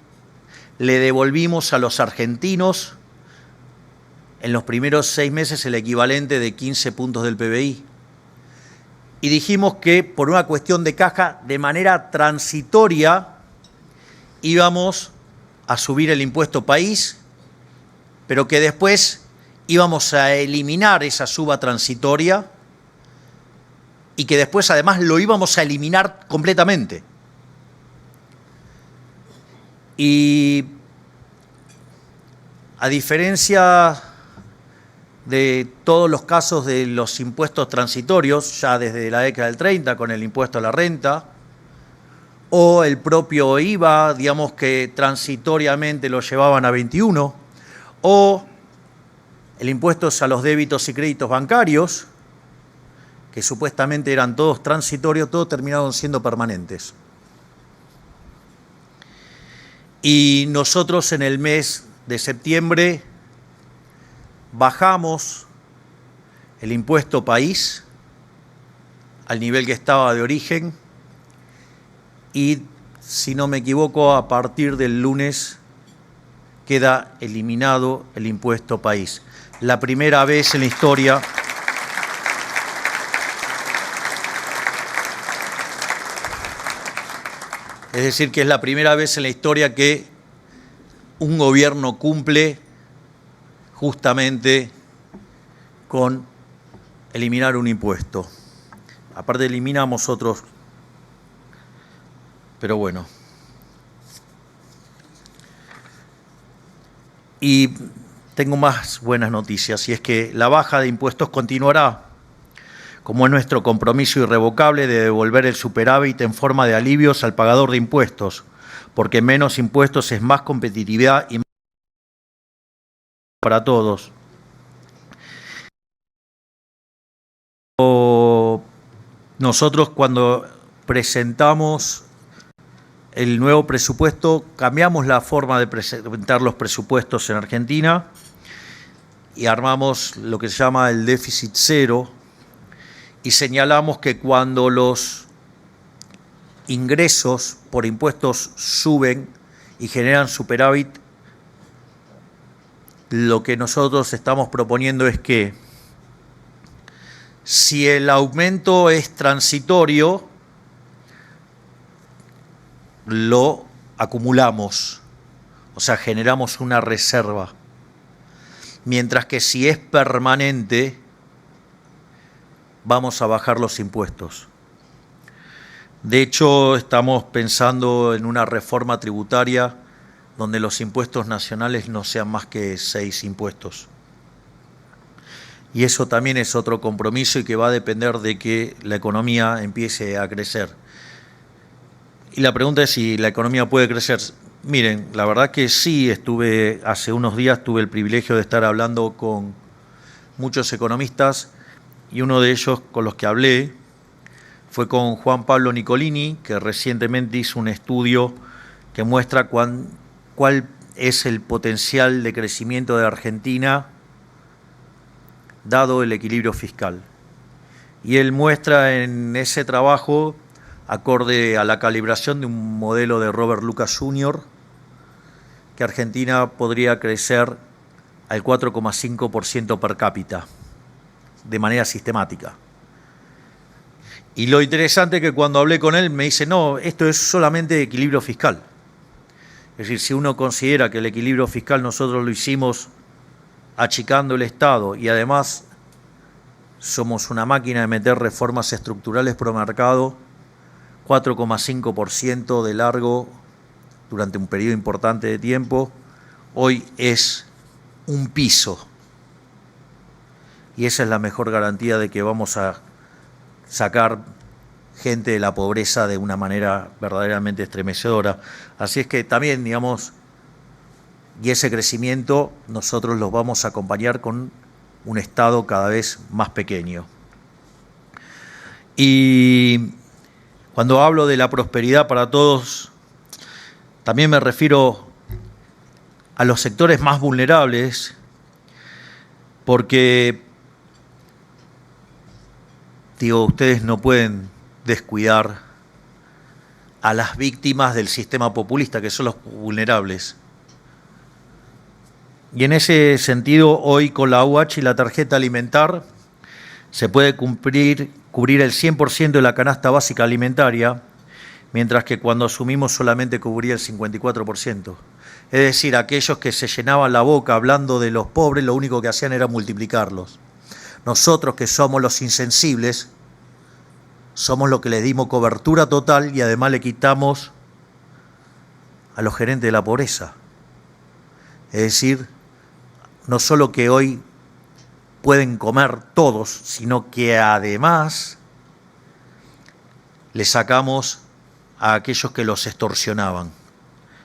le devolvimos a los argentinos en los primeros 6 meses el equivalente de 15 puntos del PBI. Y dijimos que por una cuestión de caja, de manera transitoria, íbamos a subir el impuesto país, pero que después íbamos a eliminar esa suba transitoria y que después además lo íbamos a eliminar completamente. Y a diferencia de todos los casos de los impuestos transitorios, ya desde la década del 30 con el impuesto a la renta, o el propio IVA, digamos que transitoriamente lo llevaban a 21, o el impuesto a los débitos y créditos bancarios, que supuestamente eran todos transitorios, todos terminaron siendo permanentes. Y nosotros en el mes de septiembre bajamos el impuesto país al nivel que estaba de origen y, si no me equivoco, a partir del lunes queda eliminado el impuesto país. La primera vez en la historia es decir, que es la primera vez en la historia que un gobierno cumple justamente con eliminar un impuesto. Aparte eliminamos otros, pero bueno. Y tengo más buenas noticias, y es que la baja de impuestos continuará, como es nuestro compromiso irrevocable de devolver el superávit en forma de alivios al pagador de impuestos, porque menos impuestos es más competitividad y más para todos. Nosotros, cuando presentamos el nuevo presupuesto, cambiamos la forma de presentar los presupuestos en Argentina y armamos lo que se llama el déficit cero, y señalamos que cuando los ingresos por impuestos suben y generan superávit, lo que nosotros estamos proponiendo es que si el aumento es transitorio, lo acumulamos, o sea, generamos una reserva. Mientras que si es permanente, vamos a bajar los impuestos. De hecho, estamos pensando en una reforma tributaria donde los impuestos nacionales no sean más que 6 impuestos. Y eso también es otro compromiso y que va a depender de que la economía empiece a crecer. Y la pregunta es si la economía puede crecer. Miren, la verdad que sí, hace unos días tuve el privilegio de estar hablando con muchos economistas, y uno de ellos con los que hablé fue con Juan Pablo Nicolini, que recientemente hizo un estudio que muestra cuál es el potencial de crecimiento de Argentina dado el equilibrio fiscal. Y él muestra en ese trabajo, acorde a la calibración de un modelo de Robert Lucas Jr., que Argentina podría crecer al 4,5% per cápita, de manera sistemática. Y lo interesante es que cuando hablé con él me dice, no, esto es solamente equilibrio fiscal. Es decir, si uno considera que el equilibrio fiscal nosotros lo hicimos achicando el Estado y además somos una máquina de meter reformas estructurales pro mercado, 4,5% de largo durante un periodo importante de tiempo, hoy es un piso. Y esa es la mejor garantía de que vamos a sacar gente de la pobreza de una manera verdaderamente estremecedora. Así es que también, digamos, y ese crecimiento nosotros los vamos a acompañar con un Estado cada vez más pequeño. Y cuando hablo de la prosperidad para todos, también me refiero a los sectores más vulnerables, porque, digo, ustedes no pueden descuidar a las víctimas del sistema populista, que son los vulnerables. Y en ese sentido, hoy con la UH y la tarjeta alimentar se puede cubrir el 100% de la canasta básica alimentaria, mientras que cuando asumimos solamente cubría el 54%. Es decir, aquellos que se llenaban la boca hablando de los pobres, lo único que hacían era multiplicarlos. Nosotros, que somos los insensibles, somos los que les dimos cobertura total y además le quitamos a los gerentes de la pobreza. Es decir, no solo que hoy pueden comer todos, sino que además le sacamos a aquellos que los extorsionaban.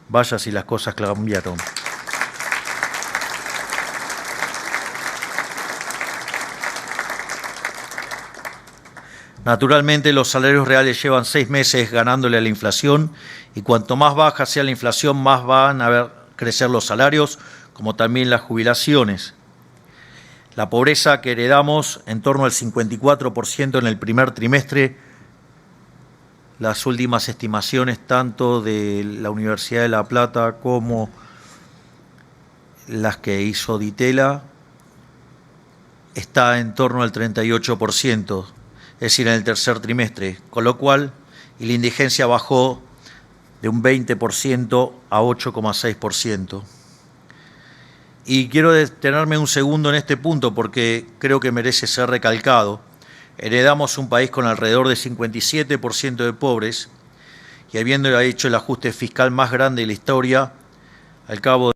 Vaya si las cosas cambiaron. Naturalmente, los salarios reales llevan 6 meses ganándole a la inflación y cuanto más baja sea la inflación, más van a crecer los salarios, como también las jubilaciones. La pobreza que heredamos en torno al 54% en el primer trimestre. Las últimas estimaciones tanto de la Universidad de La Plata como las que hizo Ditela está en torno al 38%, es decir, en el tercer trimestre, con lo cual la indigencia bajó de un 20% a 8,6%. Y quiero detenerme un segundo en este punto porque creo que merece ser recalcado. Heredamos un país con alrededor de 57% de pobres y habiendo hecho el ajuste fiscal más grande de la historia, al cabo de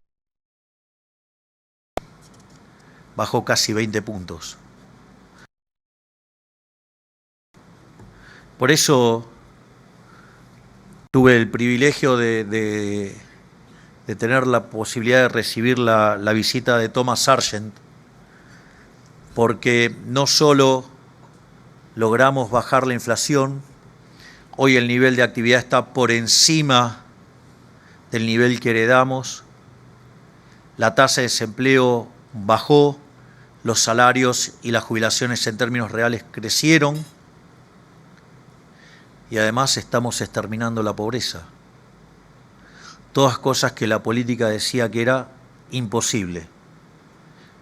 bajó casi 20 puntos. Por eso tuve el privilegio de tener la posibilidad de recibir la visita de Thomas Sargent, porque no solo logramos bajar la inflación, hoy el nivel de actividad está por encima del nivel que heredamos, la tasa de desempleo bajó, los salarios y las jubilaciones en términos reales crecieron y además estamos exterminando la pobreza. Todas cosas que la política decía que era imposible,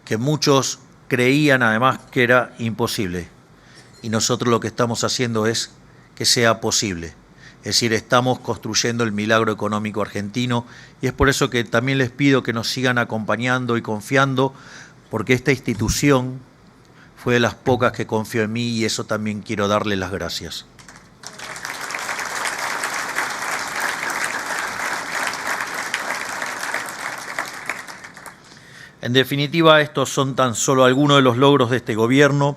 que muchos creían además que era imposible. Y nosotros lo que estamos haciendo es que sea posible. Es decir, estamos construyendo el milagro económico argentino y es por eso que también les pido que nos sigan acompañando y confiando, porque esta institución fue de las pocas que confió en mí y eso también quiero darle las gracias. En definitiva, estos son tan solo algunos de los logros de este gobierno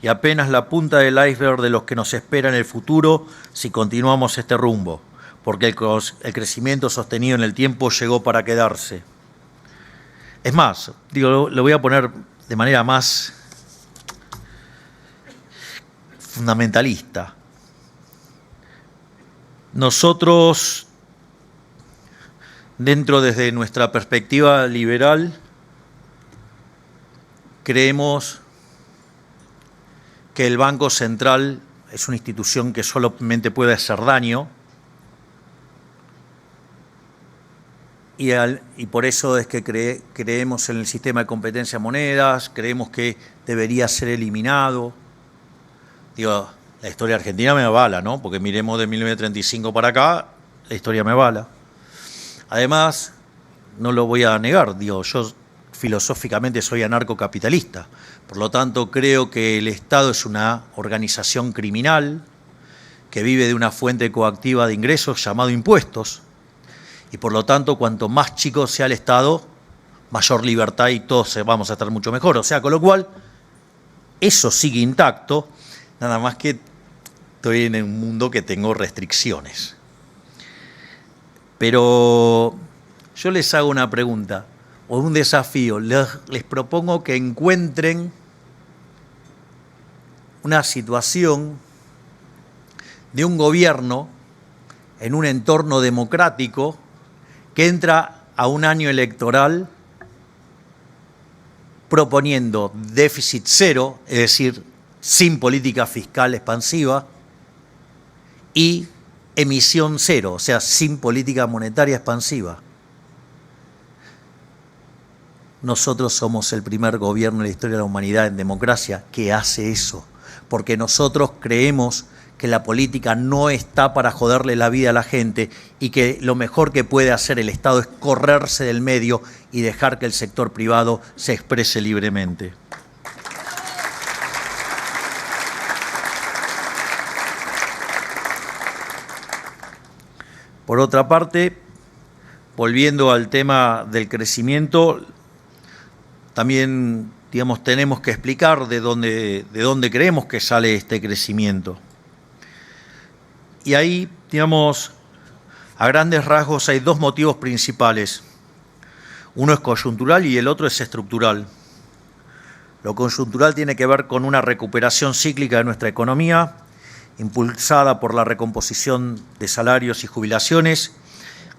y apenas la punta del iceberg de los que nos espera en el futuro si continuamos este rumbo, porque el crecimiento sostenido en el tiempo llegó para quedarse. Es más, lo voy a poner de manera más fundamentalista. Nosotros, desde nuestra perspectiva liberal, creemos que el Banco Central es una institución que solamente puede hacer daño y por eso es que creemos en el sistema de competencia de monedas, creemos que debería ser eliminado. Digo, la historia argentina me avala, ¿no? Porque miremos de 1935 para acá, la historia me avala. Además, no lo voy a negar, yo filosóficamente soy anarcocapitalista, por lo tanto creo que el Estado es una organización criminal que vive de una fuente coactiva de ingresos llamado impuestos y por lo tanto cuanto más chico sea el Estado, mayor libertad y todos vamos a estar mucho mejor. O sea, con lo cual, eso sigue intacto, nada más que estoy en un mundo que tengo restricciones. Pero yo les hago una pregunta o un desafío. Les propongo que encuentren una situación de un gobierno en un entorno democrático que entra a un año electoral proponiendo déficit cero, es decir, sin política fiscal expansiva, y emisión cero, o sea, sin política monetaria expansiva. Nosotros somos el primer gobierno en la historia de la humanidad en democracia que hace eso, porque nosotros creemos que la política no está para joderle la vida a la gente y que lo mejor que puede hacer el Estado es correrse del medio y dejar que el sector privado se exprese libremente. Por otra parte, volviendo al tema del crecimiento, también, digamos, tenemos que explicar de dónde creemos que sale este crecimiento. Y ahí, digamos, a grandes rasgos hay dos motivos principales. Uno es coyuntural y el otro es estructural. Lo coyuntural tiene que ver con una recuperación cíclica de nuestra economía, impulsada por la recomposición de salarios y jubilaciones,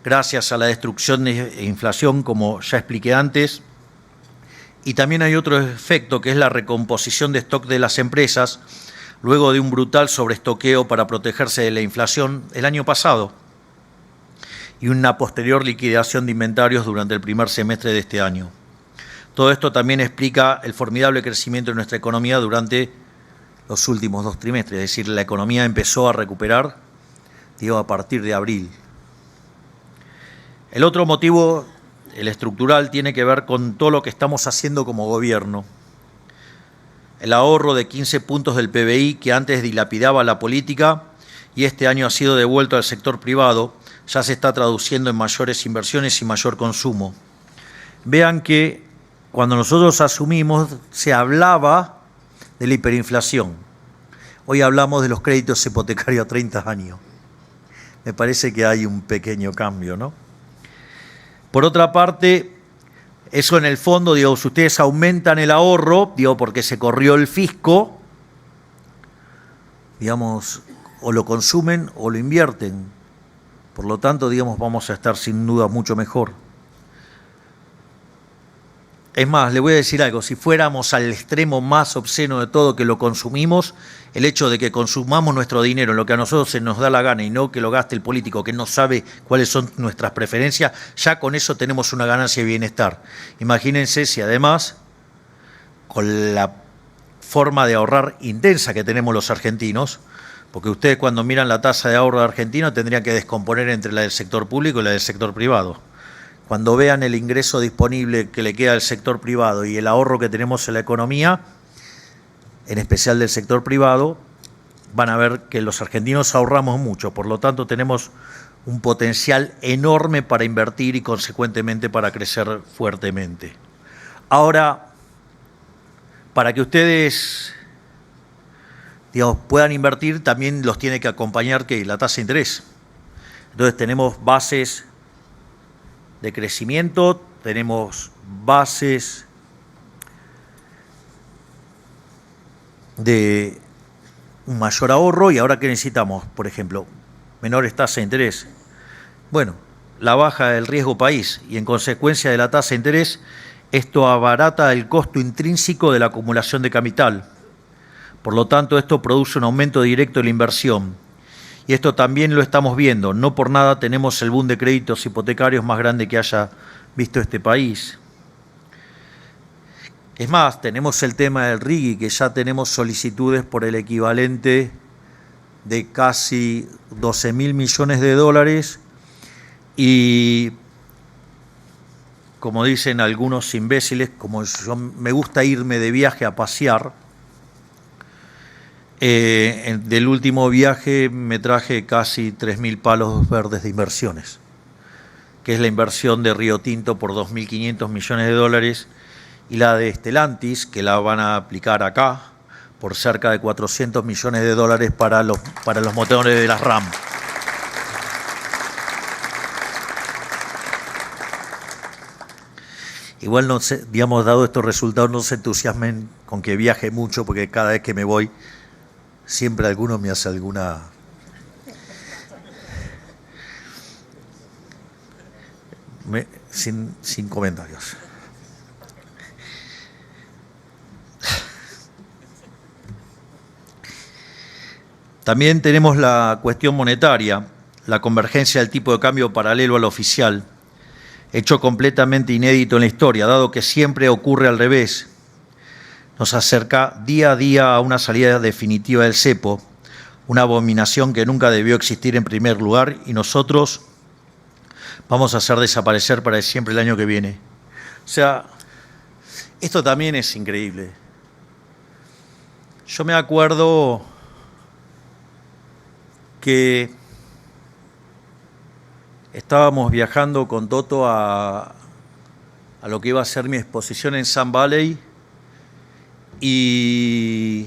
gracias a la destrucción de inflación, como ya expliqué antes. Y también hay otro efecto, que es la recomposición de stock de las empresas, luego de un brutal sobreestoqueo para protegerse de la inflación el año pasado y una posterior liquidación de inventarios durante el primer semestre de este año. Todo esto también explica el formidable crecimiento de nuestra economía durante los últimos 2 trimestres, es decir, la economía empezó a recuperar, digo, a partir de abril. El otro motivo, el estructural, tiene que ver con todo lo que estamos haciendo como gobierno. El ahorro de 15 puntos del PBI que antes dilapidaba la política y este año ha sido devuelto al sector privado, ya se está traduciendo en mayores inversiones y mayor consumo. Vean que cuando nosotros asumimos se hablaba de la hiperinflación. Hoy hablamos de los créditos hipotecarios a 30 años. Me parece que hay un pequeño cambio, ¿no? Por otra parte, eso en el fondo, digo, si ustedes aumentan el ahorro, digo, porque se corrió el fisco, digamos, o lo consumen o lo invierten. Por lo tanto, digamos, vamos a estar sin duda mucho mejor. Es más, le voy a decir algo, si fuéramos al extremo más obsceno de todo, que lo consumimos, el hecho de que consumamos nuestro dinero en lo que a nosotros se nos da la gana y no que lo gaste el político que no sabe cuáles son nuestras preferencias, ya con eso tenemos una ganancia de bienestar. Imagínense si además, con la forma de ahorrar intensa que tenemos los argentinos, porque ustedes cuando miran la tasa de ahorro de Argentina tendrían que descomponer entre la del sector público y la del sector privado. Cuando vean el ingreso disponible que le queda al sector privado y el ahorro que tenemos en la economía, en especial del sector privado, van a ver que los argentinos ahorramos mucho, por lo tanto tenemos un potencial enorme para invertir y consecuentemente para crecer fuertemente. Ahora, para que ustedes, digamos, puedan invertir, también los tiene que acompañar ¿qué? La tasa de interés. Entonces tenemos bases de crecimiento, tenemos bases de un mayor ahorro y ahora ¿qué necesitamos? Por ejemplo, menores tasas de interés. Bueno, la baja del riesgo país y en consecuencia de la tasa de interés, esto abarata el costo intrínseco de la acumulación de capital. Por lo tanto, esto produce un aumento directo de la inversión. Y esto también lo estamos viendo. No por nada tenemos el boom de créditos hipotecarios más grande que haya visto este país. Es más, tenemos el tema del RIGI, que ya tenemos solicitudes por el equivalente de casi 12.000 millones de dólares y, como dicen algunos imbéciles, como yo me gusta irme de viaje a pasear, del último viaje me traje casi 3.000 palos verdes de inversiones. que es la inversión de Río Tinto por 2.500 millones de dólares, y la de Stellantis, que la van a aplicar acá, por cerca de 400 millones de dólares para los motores de las RAM. Igual, no sé, digamos, dado estos resultados, no se entusiasmen con que viaje mucho, porque cada vez que me voy, siempre alguno me hace alguna... sin comentarios. También tenemos la cuestión monetaria, la convergencia del tipo de cambio paralelo al oficial, hecho completamente inédito en la historia, dado que siempre ocurre al revés. Nos acerca día a día a una salida definitiva del cepo, una abominación que nunca debió existir en primer lugar, y nosotros vamos a hacer desaparecer para siempre el año que viene. O sea, esto también es increíble. Yo me acuerdo que estábamos viajando con Toto a lo que iba a ser mi exposición en Sun Valley, y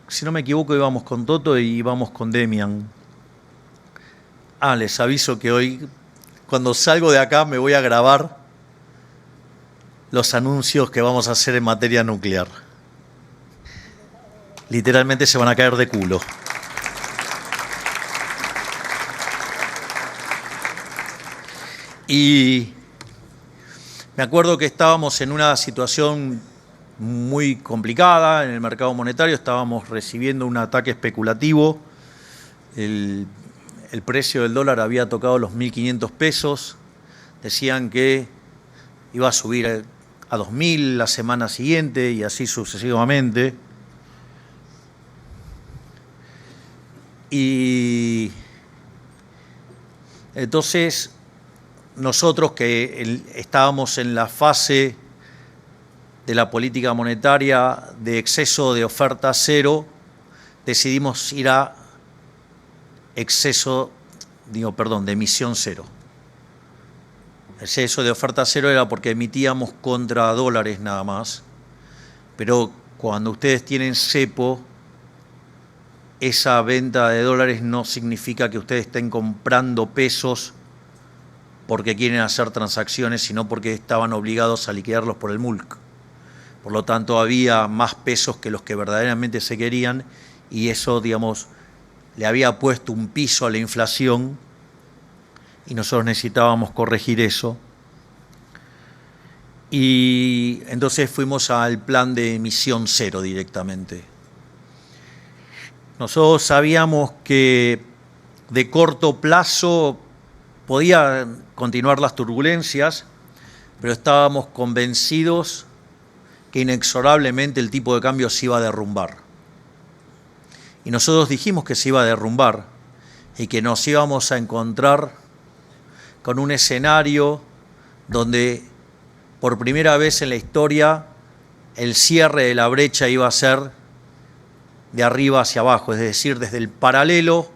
si no me equivoco íbamos con Toto y íbamos con Demian. Les aviso que hoy, cuando salgo de acá, me voy a grabar los anuncios que vamos a hacer en materia nuclear. Literalmente se van a caer de culo. Y me acuerdo que estábamos en una situación muy complicada en el mercado monetario, estábamos recibiendo un ataque especulativo, el precio del dólar había tocado los 1.500 pesos, decían que iba a subir a 2.000 la semana siguiente y así sucesivamente. Y entonces nosotros, que estábamos en la fase de la política monetaria de exceso de oferta cero, decidimos ir a de emisión cero. Exceso de oferta cero era porque emitíamos contra dólares nada más, pero cuando ustedes tienen cepo, esa venta de dólares no significa que ustedes estén comprando pesos porque quieren hacer transacciones, sino porque estaban obligados a liquidarlos por el MULC. Por lo tanto, había más pesos que los que verdaderamente se querían, y eso, digamos, le había puesto un piso a la inflación, y nosotros necesitábamos corregir eso. Y entonces fuimos al plan de emisión cero directamente. Nosotros sabíamos que de corto plazo podían continuar las turbulencias, pero estábamos convencidos que inexorablemente el tipo de cambio se iba a derrumbar. Y nosotros dijimos que se iba a derrumbar y que nos íbamos a encontrar con un escenario donde por primera vez en la historia el cierre de la brecha iba a ser de arriba hacia abajo, es decir, desde el paralelo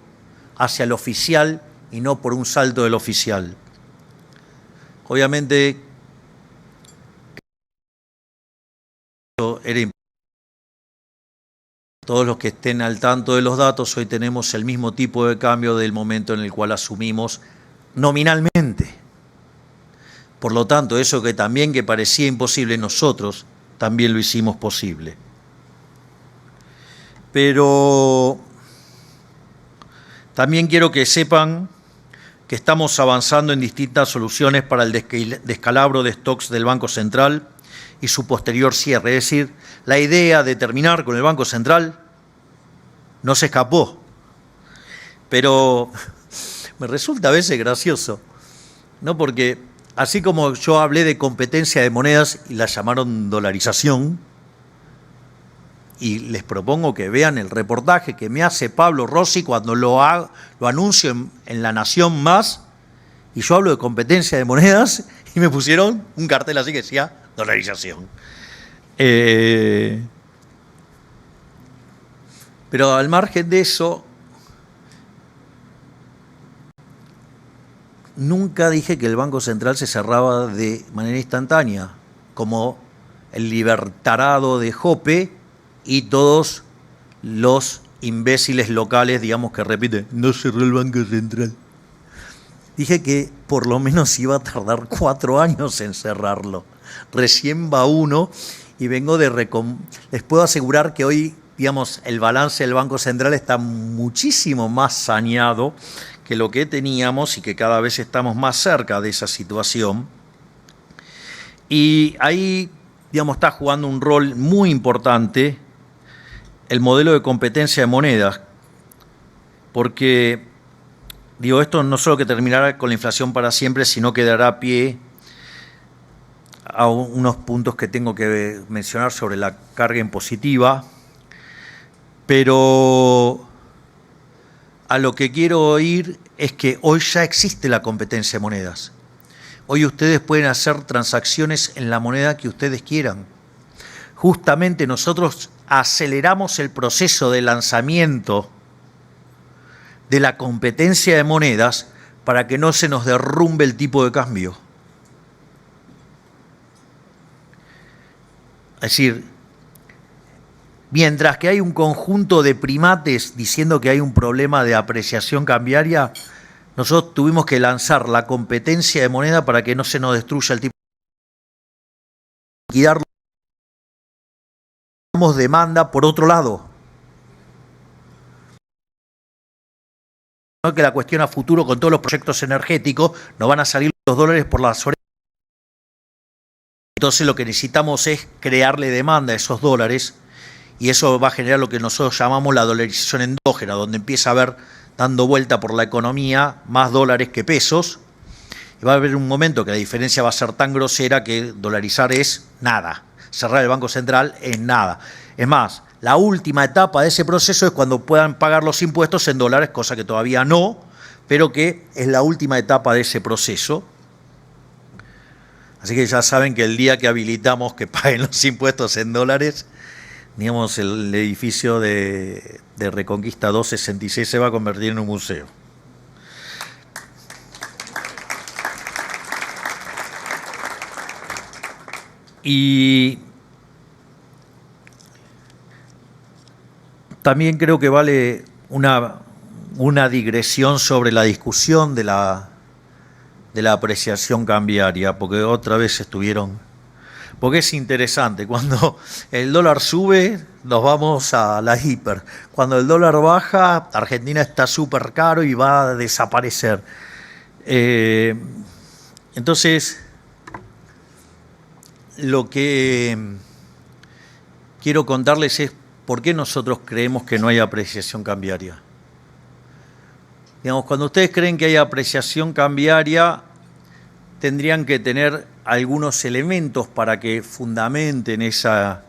hacia el oficial y no por un salto del oficial. Obviamente, era importante. Todos los que estén al tanto de los datos, hoy tenemos el mismo tipo de cambio del momento en el cual asumimos nominalmente. Por lo tanto, eso que también que parecía imposible, nosotros también lo hicimos posible. Pero también quiero que sepan que estamos avanzando en distintas soluciones para el descalabro de stocks del Banco Central y su posterior cierre. Es decir, la idea de terminar con el Banco Central no se escapó. Pero me resulta a veces gracioso, ¿no? Porque así como yo hablé de competencia de monedas y la llamaron dolarización, y les propongo que vean el reportaje que me hace Pablo Rossi cuando lo anuncio en La Nación Más, y yo hablo de competencia de monedas, y me pusieron un cartel así que decía dolarización. Pero al margen de eso, nunca dije que el Banco Central se cerraba de manera instantánea, como el libertarado de Jope y todos los imbéciles locales, digamos, que repiten, no cerró el Banco Central. Dije que por lo menos iba a tardar 4 años en cerrarlo. Recién va uno y vengo de... Les puedo asegurar que hoy, digamos, el balance del Banco Central está muchísimo más saneado que lo que teníamos y que cada vez estamos más cerca de esa situación. Y ahí, digamos, está jugando un rol muy importante el modelo de competencia de monedas, porque, digo, esto no solo que terminará con la inflación para siempre, sino que dará pie a unos puntos que tengo que mencionar sobre la carga impositiva, pero a lo que quiero ir es que hoy ya existe la competencia de monedas. Hoy ustedes pueden hacer transacciones en la moneda que ustedes quieran. Justamente nosotros aceleramos el proceso de lanzamiento de la competencia de monedas para que no se nos derrumbe el tipo de cambio. Es decir, mientras que hay un conjunto de primates diciendo que hay un problema de apreciación cambiaria, nosotros tuvimos que lanzar la competencia de moneda para que no se nos destruya el tipo de cambio. Damos demanda por otro lado. No que la cuestión a futuro con todos los proyectos energéticos nos van a salir los dólares por las orejas. Entonces lo que necesitamos es crearle demanda a esos dólares y eso va a generar lo que nosotros llamamos la dolarización endógena, donde empieza a haber, dando vuelta por la economía, más dólares que pesos. Y va a haber un momento que la diferencia va a ser tan grosera que dolarizar es nada. Cerrar el Banco Central es nada. Es más, la última etapa de ese proceso es cuando puedan pagar los impuestos en dólares, cosa que todavía no, pero que es la última etapa de ese proceso. Así que ya saben que el día que habilitamos que paguen los impuestos en dólares, digamos, el edificio de Reconquista 266 se va a convertir en un museo. Y también creo que vale una digresión sobre la discusión de la apreciación cambiaria, porque otra vez estuvieron... Porque es interesante, cuando el dólar sube, nos vamos a la hiper. Cuando el dólar baja, Argentina está súper caro y va a desaparecer. Entonces, lo que quiero contarles es por qué nosotros creemos que no hay apreciación cambiaria. Digamos, cuando ustedes creen que hay apreciación cambiaria, tendrían que tener algunos elementos para que fundamenten esa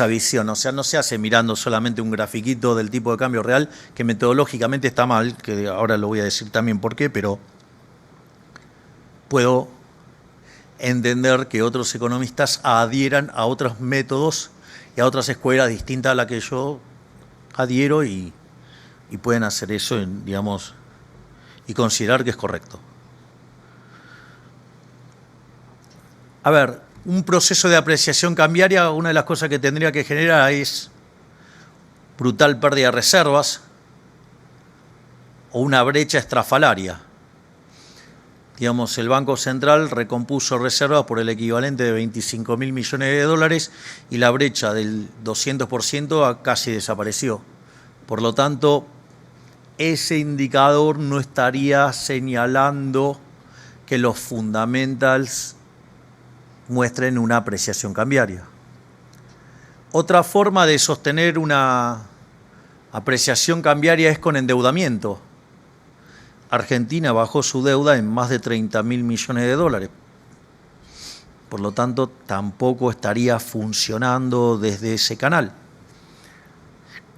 visión. O sea, no se hace mirando solamente un grafiquito del tipo de cambio real, que metodológicamente está mal, que ahora lo voy a decir también por qué, pero puedo entender que otros economistas adhieran a otros métodos y a otras escuelas distintas a la que yo adhiero y pueden hacer eso, digamos, y considerar que es correcto. A ver, un proceso de apreciación cambiaria, una de las cosas que tendría que generar es brutal pérdida de reservas o una brecha estrafalaria. Digamos, el Banco Central recompuso reservas por el equivalente de 25.000 millones de dólares y la brecha del 200% casi desapareció. Por lo tanto, ese indicador no estaría señalando que los fundamentals muestren una apreciación cambiaria. Otra forma de sostener una apreciación cambiaria es con endeudamiento. Argentina bajó su deuda en más de 30.000 millones de dólares. Por lo tanto, tampoco estaría funcionando desde ese canal.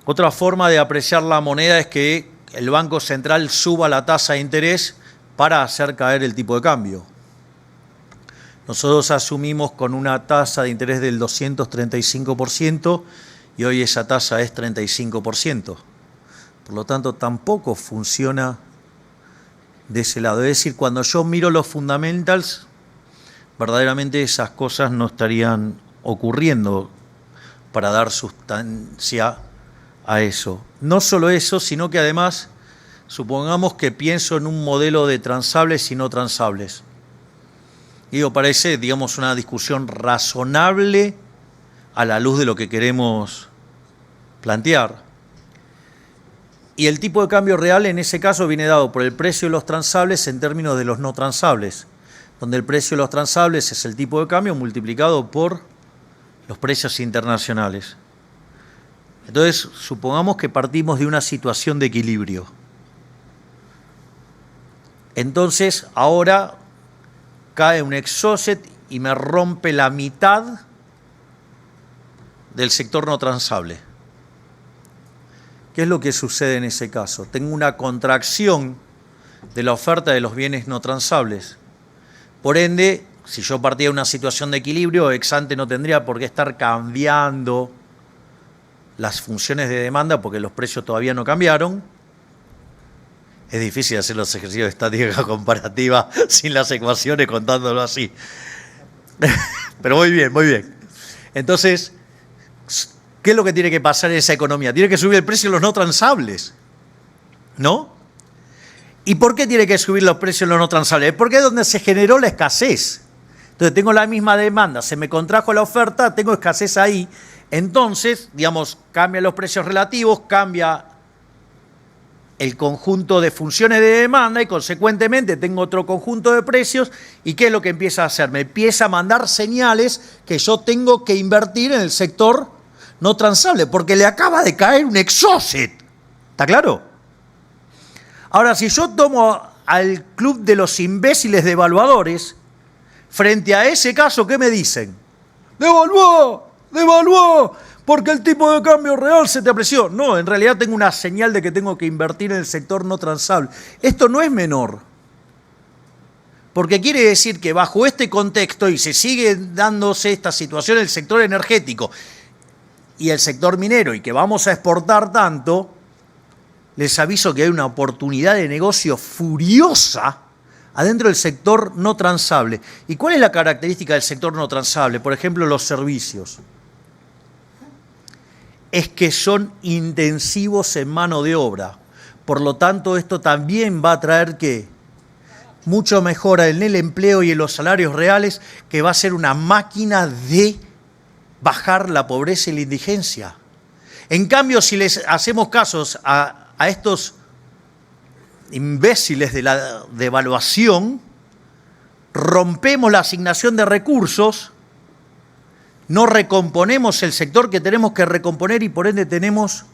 Otra forma de apreciar la moneda es que el Banco Central suba la tasa de interés para hacer caer el tipo de cambio. Nosotros asumimos con una tasa de interés del 235% y hoy esa tasa es 35%. Por lo tanto, tampoco funciona de ese lado. Es decir, cuando yo miro los fundamentals, verdaderamente esas cosas no estarían ocurriendo para dar sustancia a eso. No solo eso, sino que además, supongamos que pienso en un modelo de transables y no transables. Digo, parece, digamos, una discusión razonable a la luz de lo que queremos plantear. Y el tipo de cambio real en ese caso viene dado por el precio de los transables en términos de los no transables, donde el precio de los transables es el tipo de cambio multiplicado por los precios internacionales. Entonces, supongamos que partimos de una situación de equilibrio. Entonces, ahora cae un exocet y me rompe la mitad del sector no transable. ¿Qué es lo que sucede en ese caso? Tengo una contracción de la oferta de los bienes no transables. Por ende, si yo partía de una situación de equilibrio, ex ante no tendría por qué estar cambiando las funciones de demanda porque los precios todavía no cambiaron. Es difícil hacer los ejercicios de estática comparativa sin las ecuaciones contándolo así. Pero muy bien, muy bien. Entonces, ¿qué es lo que tiene que pasar en esa economía? Tiene que subir el precio de los no transables, ¿no? ¿Y por qué tiene que subir los precios de los no transables? Porque es donde se generó la escasez. Entonces tengo la misma demanda, se me contrajo la oferta, tengo escasez ahí. Entonces, digamos, cambian los precios relativos, cambia el conjunto de funciones de demanda y consecuentemente tengo otro conjunto de precios. ¿Y qué es lo que empieza a hacer? Me empieza a mandar señales que yo tengo que invertir en el sector no transable, porque le acaba de caer un exocet. ¿Está claro? Ahora, si yo tomo al club de los imbéciles devaluadores, frente a ese caso, ¿qué me dicen? ¡Devaluó! ¡Devaluó! Porque el tipo de cambio real se te apreció. No, en realidad tengo una señal de que tengo que invertir en el sector no transable. Esto no es menor. Porque quiere decir que bajo este contexto, y se sigue dándose esta situación en el sector energético y el sector minero, y que vamos a exportar tanto, les aviso que hay una oportunidad de negocio furiosa adentro del sector no transable. ¿Y cuál es la característica del sector no transable? Por ejemplo, los servicios. Es que son intensivos en mano de obra. Por lo tanto, esto también va a traer, ¿qué? Mucho mejora en el empleo y en los salarios reales, que va a ser una máquina de bajar la pobreza y la indigencia. En cambio, si les hacemos casos a estos imbéciles de la devaluación, rompemos la asignación de recursos, no recomponemos el sector que tenemos que recomponer y por ende tenemos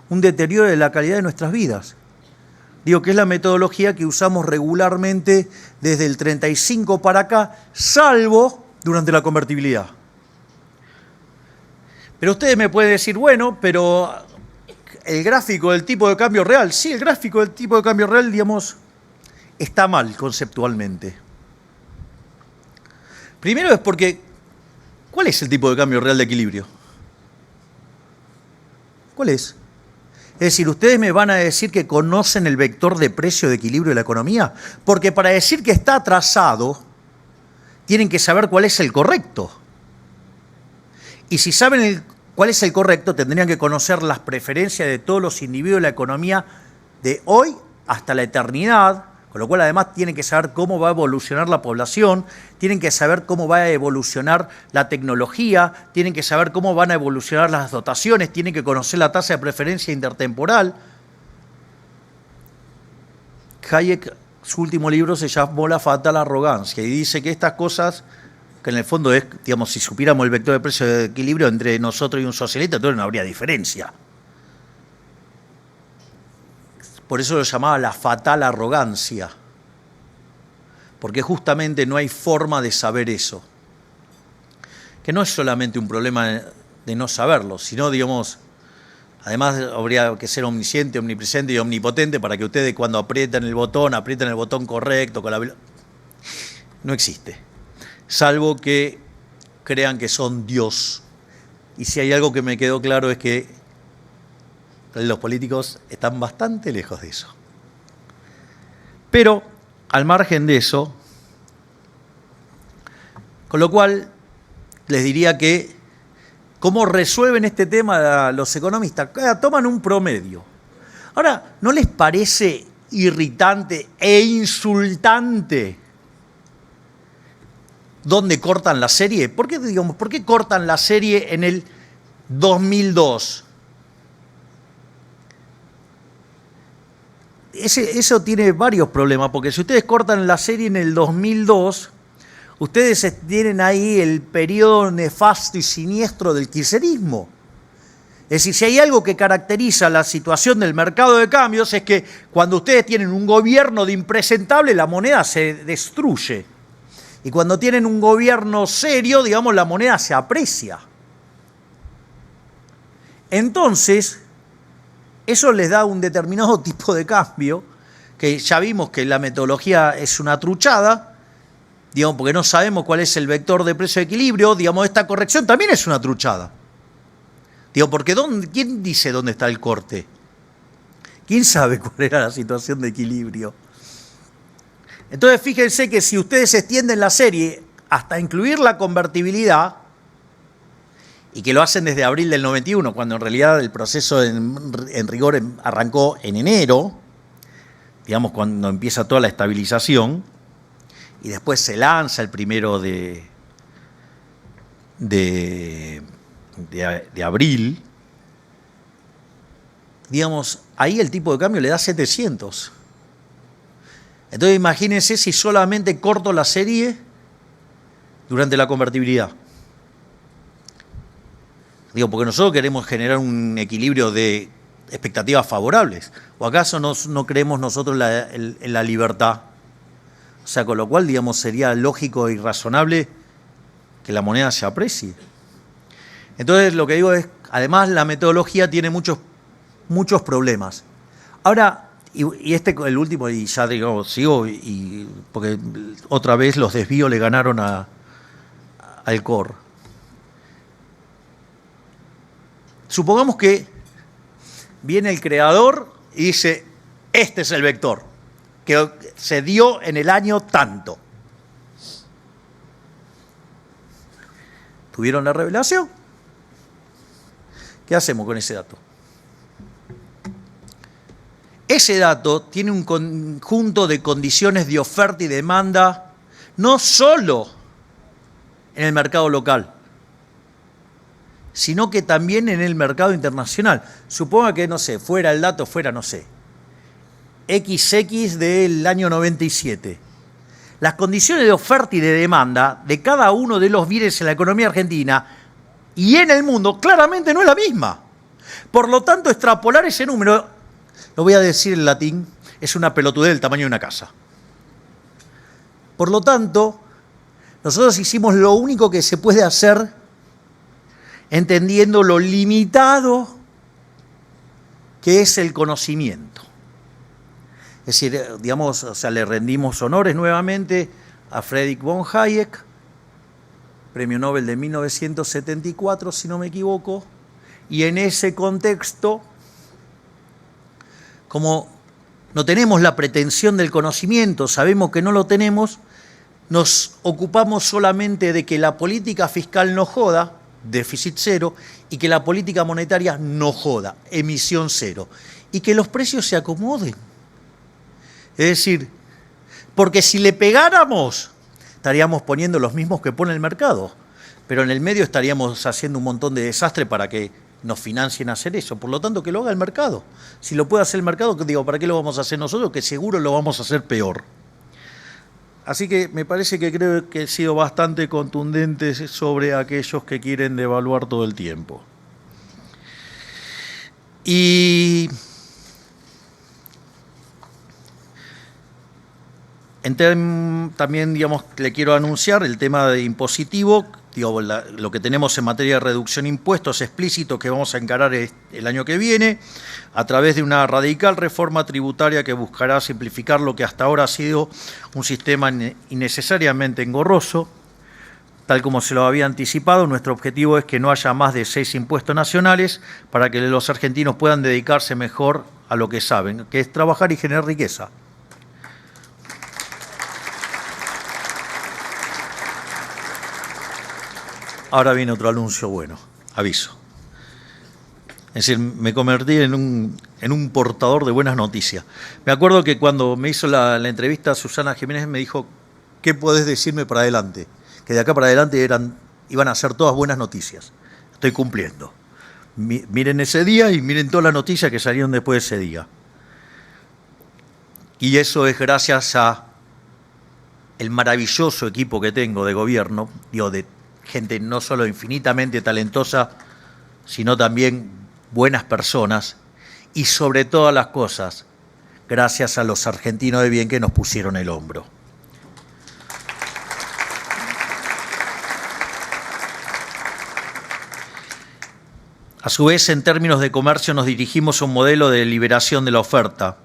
un deterioro de la calidad de nuestras vidas. Digo que es la metodología que usamos regularmente desde el 35 para acá, salvo durante la convertibilidad. Pero ustedes me pueden decir, bueno, pero el gráfico del tipo de cambio real, sí, el gráfico del tipo de cambio real, digamos, está mal conceptualmente. Primero es porque, ¿cuál es el tipo de cambio real de equilibrio? ¿Cuál es? Es decir, ustedes me van a decir que conocen el vector de precio de equilibrio de la economía, porque para decir que está atrasado, tienen que saber cuál es el correcto. Y si saben cuál es el correcto, tendrían que conocer las preferencias de todos los individuos de la economía de hoy hasta la eternidad, con lo cual además tienen que saber cómo va a evolucionar la población, tienen que saber cómo va a evolucionar la tecnología, tienen que saber cómo van a evolucionar las dotaciones, tienen que conocer la tasa de preferencia intertemporal. Hayek, su último libro se llamó La fatal arrogancia y dice que estas cosas, que en el fondo es, digamos, si supiéramos el vector de precio de equilibrio entre nosotros y un socialista, entonces no habría diferencia. Por eso lo llamaba la fatal arrogancia, porque justamente no hay forma de saber eso. Que no es solamente un problema de no saberlo, sino, digamos, además habría que ser omnisciente, omnipresente y omnipotente para que ustedes cuando aprieten el botón correcto, con la... No existe. Salvo que crean que son Dios. Y si hay algo que me quedó claro es que los políticos están bastante lejos de eso. Pero al margen de eso, con lo cual les diría que cómo resuelven este tema los economistas, toman un promedio. Ahora, ¿no les parece irritante e insultante dónde cortan la serie? ¿Por qué cortan la serie en el 2002? Eso tiene varios problemas, porque si ustedes cortan la serie en el 2002, ustedes tienen ahí el periodo nefasto y siniestro del kirchnerismo. Es decir, si hay algo que caracteriza la situación del mercado de cambios es que cuando ustedes tienen un gobierno de impresentable, la moneda se destruye. Y cuando tienen un gobierno serio, digamos, la moneda se aprecia. Entonces, eso les da un determinado tipo de cambio, que ya vimos que la metodología es una truchada, digamos, porque no sabemos cuál es el vector de precio de equilibrio, digamos, esta corrección también es una truchada. Digo, porque ¿quién dice dónde está el corte? ¿Quién sabe cuál era la situación de equilibrio? Entonces, fíjense que si ustedes extienden la serie hasta incluir la convertibilidad, y que lo hacen desde abril del 91, cuando en realidad el proceso en rigor arrancó en enero, digamos, cuando empieza toda la estabilización, y después se lanza el 1 de abril, digamos, ahí el tipo de cambio le da 700. Entonces imagínense si solamente corto la serie durante la convertibilidad. Digo, porque nosotros queremos generar un equilibrio de expectativas favorables. ¿O acaso no creemos nosotros en la libertad? O sea, con lo cual, digamos, sería lógico y razonable que la moneda se aprecie. Entonces, lo que digo es, además, la metodología tiene muchos problemas. Ahora, y el último, y ya digo, sigo, porque otra vez los desvíos le ganaron al core. Supongamos que viene el creador y dice, este es el vector, que se dio en el año tanto. ¿Tuvieron la revelación? ¿Qué hacemos con ese dato? Ese dato tiene un conjunto de condiciones de oferta y demanda, no solo en el mercado local, sino que también en el mercado internacional. Suponga que, no sé, fuera el dato, no sé, XX del año 97. Las condiciones de oferta y de demanda de cada uno de los bienes en la economía argentina y en el mundo claramente no es la misma. Por lo tanto, extrapolar ese número, lo voy a decir en latín, es una pelotudez del tamaño de una casa. Por lo tanto, nosotros hicimos lo único que se puede hacer entendiendo lo limitado que es el conocimiento. Es decir, digamos, o sea, le rendimos honores nuevamente a Friedrich von Hayek, premio Nobel de 1974, si no me equivoco, y en ese contexto, como no tenemos la pretensión del conocimiento, sabemos que no lo tenemos, nos ocupamos solamente de que la política fiscal no joda, déficit cero, y que la política monetaria no joda, emisión cero, y que los precios se acomoden. Es decir, porque si le pegáramos, estaríamos poniendo los mismos que pone el mercado, pero en el medio estaríamos haciendo un montón de desastre para que nos financien hacer eso. Por lo tanto, que lo haga el mercado. Si lo puede hacer el mercado, digo, ¿para qué lo vamos a hacer nosotros? Que seguro lo vamos a hacer peor. Así que me parece que creo que he sido bastante contundente sobre aquellos que quieren devaluar todo el tiempo. Y también, digamos, le quiero anunciar el tema de impositivo. Digo, lo que tenemos en materia de reducción de impuestos explícito que vamos a encarar el año que viene a través de una radical reforma tributaria que buscará simplificar lo que hasta ahora ha sido un sistema innecesariamente engorroso. Tal como se lo había anticipado, nuestro objetivo es que no haya más de 6 impuestos nacionales para que los argentinos puedan dedicarse mejor a lo que saben, que es trabajar y generar riqueza. Ahora viene otro anuncio bueno, aviso. Es decir, me convertí en un portador de buenas noticias. Me acuerdo que cuando me hizo la entrevista Susana Jiménez me dijo, ¿qué podés decirme para adelante? Que de acá para adelante iban a ser todas buenas noticias. Estoy cumpliendo. Miren ese día y miren todas las noticias que salieron después de ese día. Y eso es gracias a el maravilloso equipo que tengo de gobierno, de gente no solo infinitamente talentosa, sino también buenas personas, y sobre todas las cosas, gracias a los argentinos de bien que nos pusieron el hombro. A su vez, en términos de comercio, nos dirigimos a un modelo de liberación de la oferta,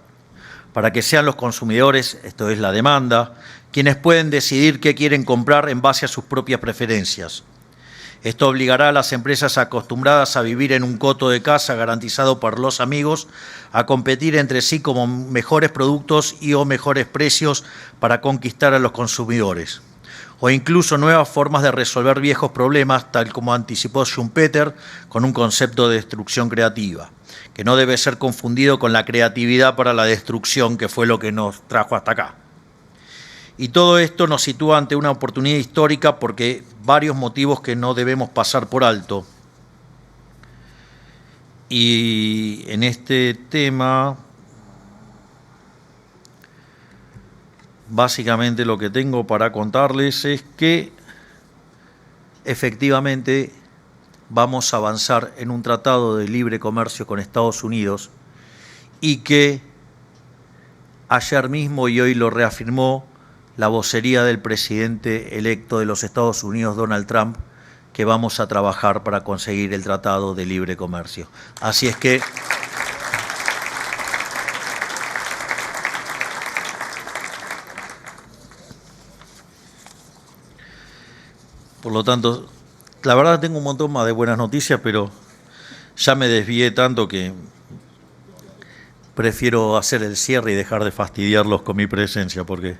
para que sean los consumidores, esto es la demanda, quienes pueden decidir qué quieren comprar en base a sus propias preferencias. Esto obligará a las empresas acostumbradas a vivir en un coto de casa garantizado por los amigos a competir entre sí como mejores productos y o mejores precios para conquistar a los consumidores. O incluso nuevas formas de resolver viejos problemas, tal como anticipó Schumpeter con un concepto de destrucción creativa, que no debe ser confundido con la creatividad para la destrucción, que fue lo que nos trajo hasta acá. Y todo esto nos sitúa ante una oportunidad histórica porque varios motivos que no debemos pasar por alto. Y en este tema, básicamente lo que tengo para contarles es que efectivamente vamos a avanzar en un tratado de libre comercio con Estados Unidos y que ayer mismo y hoy lo reafirmó la vocería del presidente electo de los Estados Unidos, Donald Trump, que vamos a trabajar para conseguir el Tratado de Libre Comercio. Así es que por lo tanto, la verdad tengo un montón más de buenas noticias, pero ya me desvié tanto que prefiero hacer el cierre y dejar de fastidiarlos con mi presencia, porque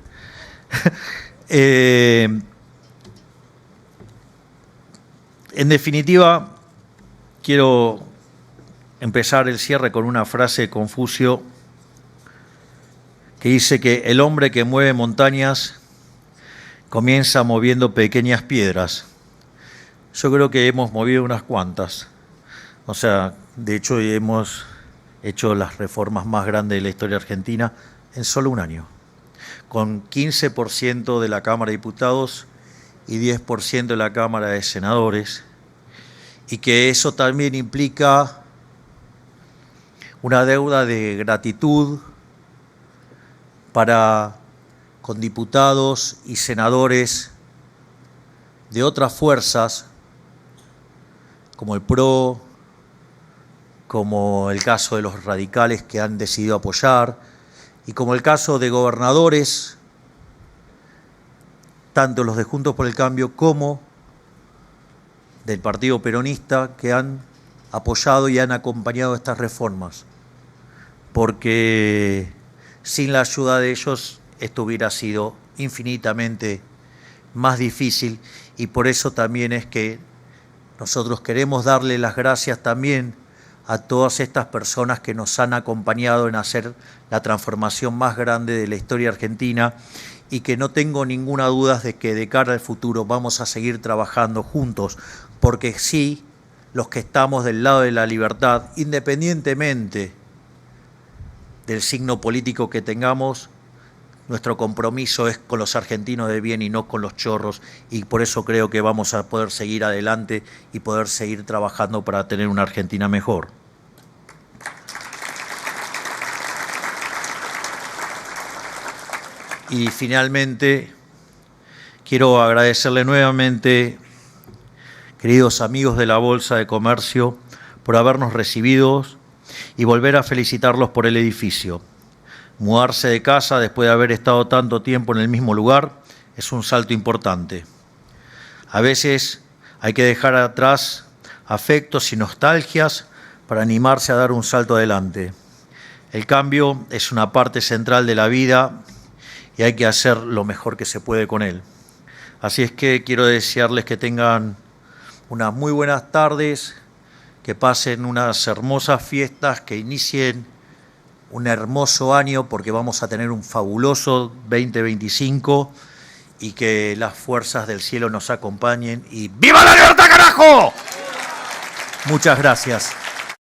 en definitiva, quiero empezar el cierre con una frase de Confucio que dice que el hombre que mueve montañas comienza moviendo pequeñas piedras. Yo creo que hemos movido unas cuantas. O sea, de hecho hemos hecho las reformas más grandes de la historia argentina en solo un año, con 15% de la Cámara de Diputados y 10% de la Cámara de Senadores, y que eso también implica una deuda de gratitud con diputados y senadores de otras fuerzas, como el PRO, como el caso de los radicales que han decidido apoyar, y como el caso de gobernadores, tanto los de Juntos por el Cambio como del Partido Peronista, que han apoyado y han acompañado estas reformas, porque sin la ayuda de ellos esto hubiera sido infinitamente más difícil, y por eso también es que nosotros queremos darle las gracias también a todas estas personas que nos han acompañado en hacer la transformación más grande de la historia argentina, y que no tengo ninguna duda de que de cara al futuro vamos a seguir trabajando juntos, porque sí, los que estamos del lado de la libertad, independientemente del signo político que tengamos, nuestro compromiso es con los argentinos de bien y no con los chorros, y por eso creo que vamos a poder seguir adelante y poder seguir trabajando para tener una Argentina mejor. Y finalmente, quiero agradecerle nuevamente, queridos amigos de la Bolsa de Comercio, por habernos recibido y volver a felicitarlos por el edificio. Mudarse de casa después de haber estado tanto tiempo en el mismo lugar es un salto importante. A veces hay que dejar atrás afectos y nostalgias para animarse a dar un salto adelante. El cambio es una parte central de la vida y hay que hacer lo mejor que se puede con él. Así es que quiero desearles que tengan unas muy buenas tardes, que pasen unas hermosas fiestas, que inicien un hermoso año porque vamos a tener un fabuloso 2025 y que las fuerzas del cielo nos acompañen y ¡viva la libertad, carajo! Muchas gracias.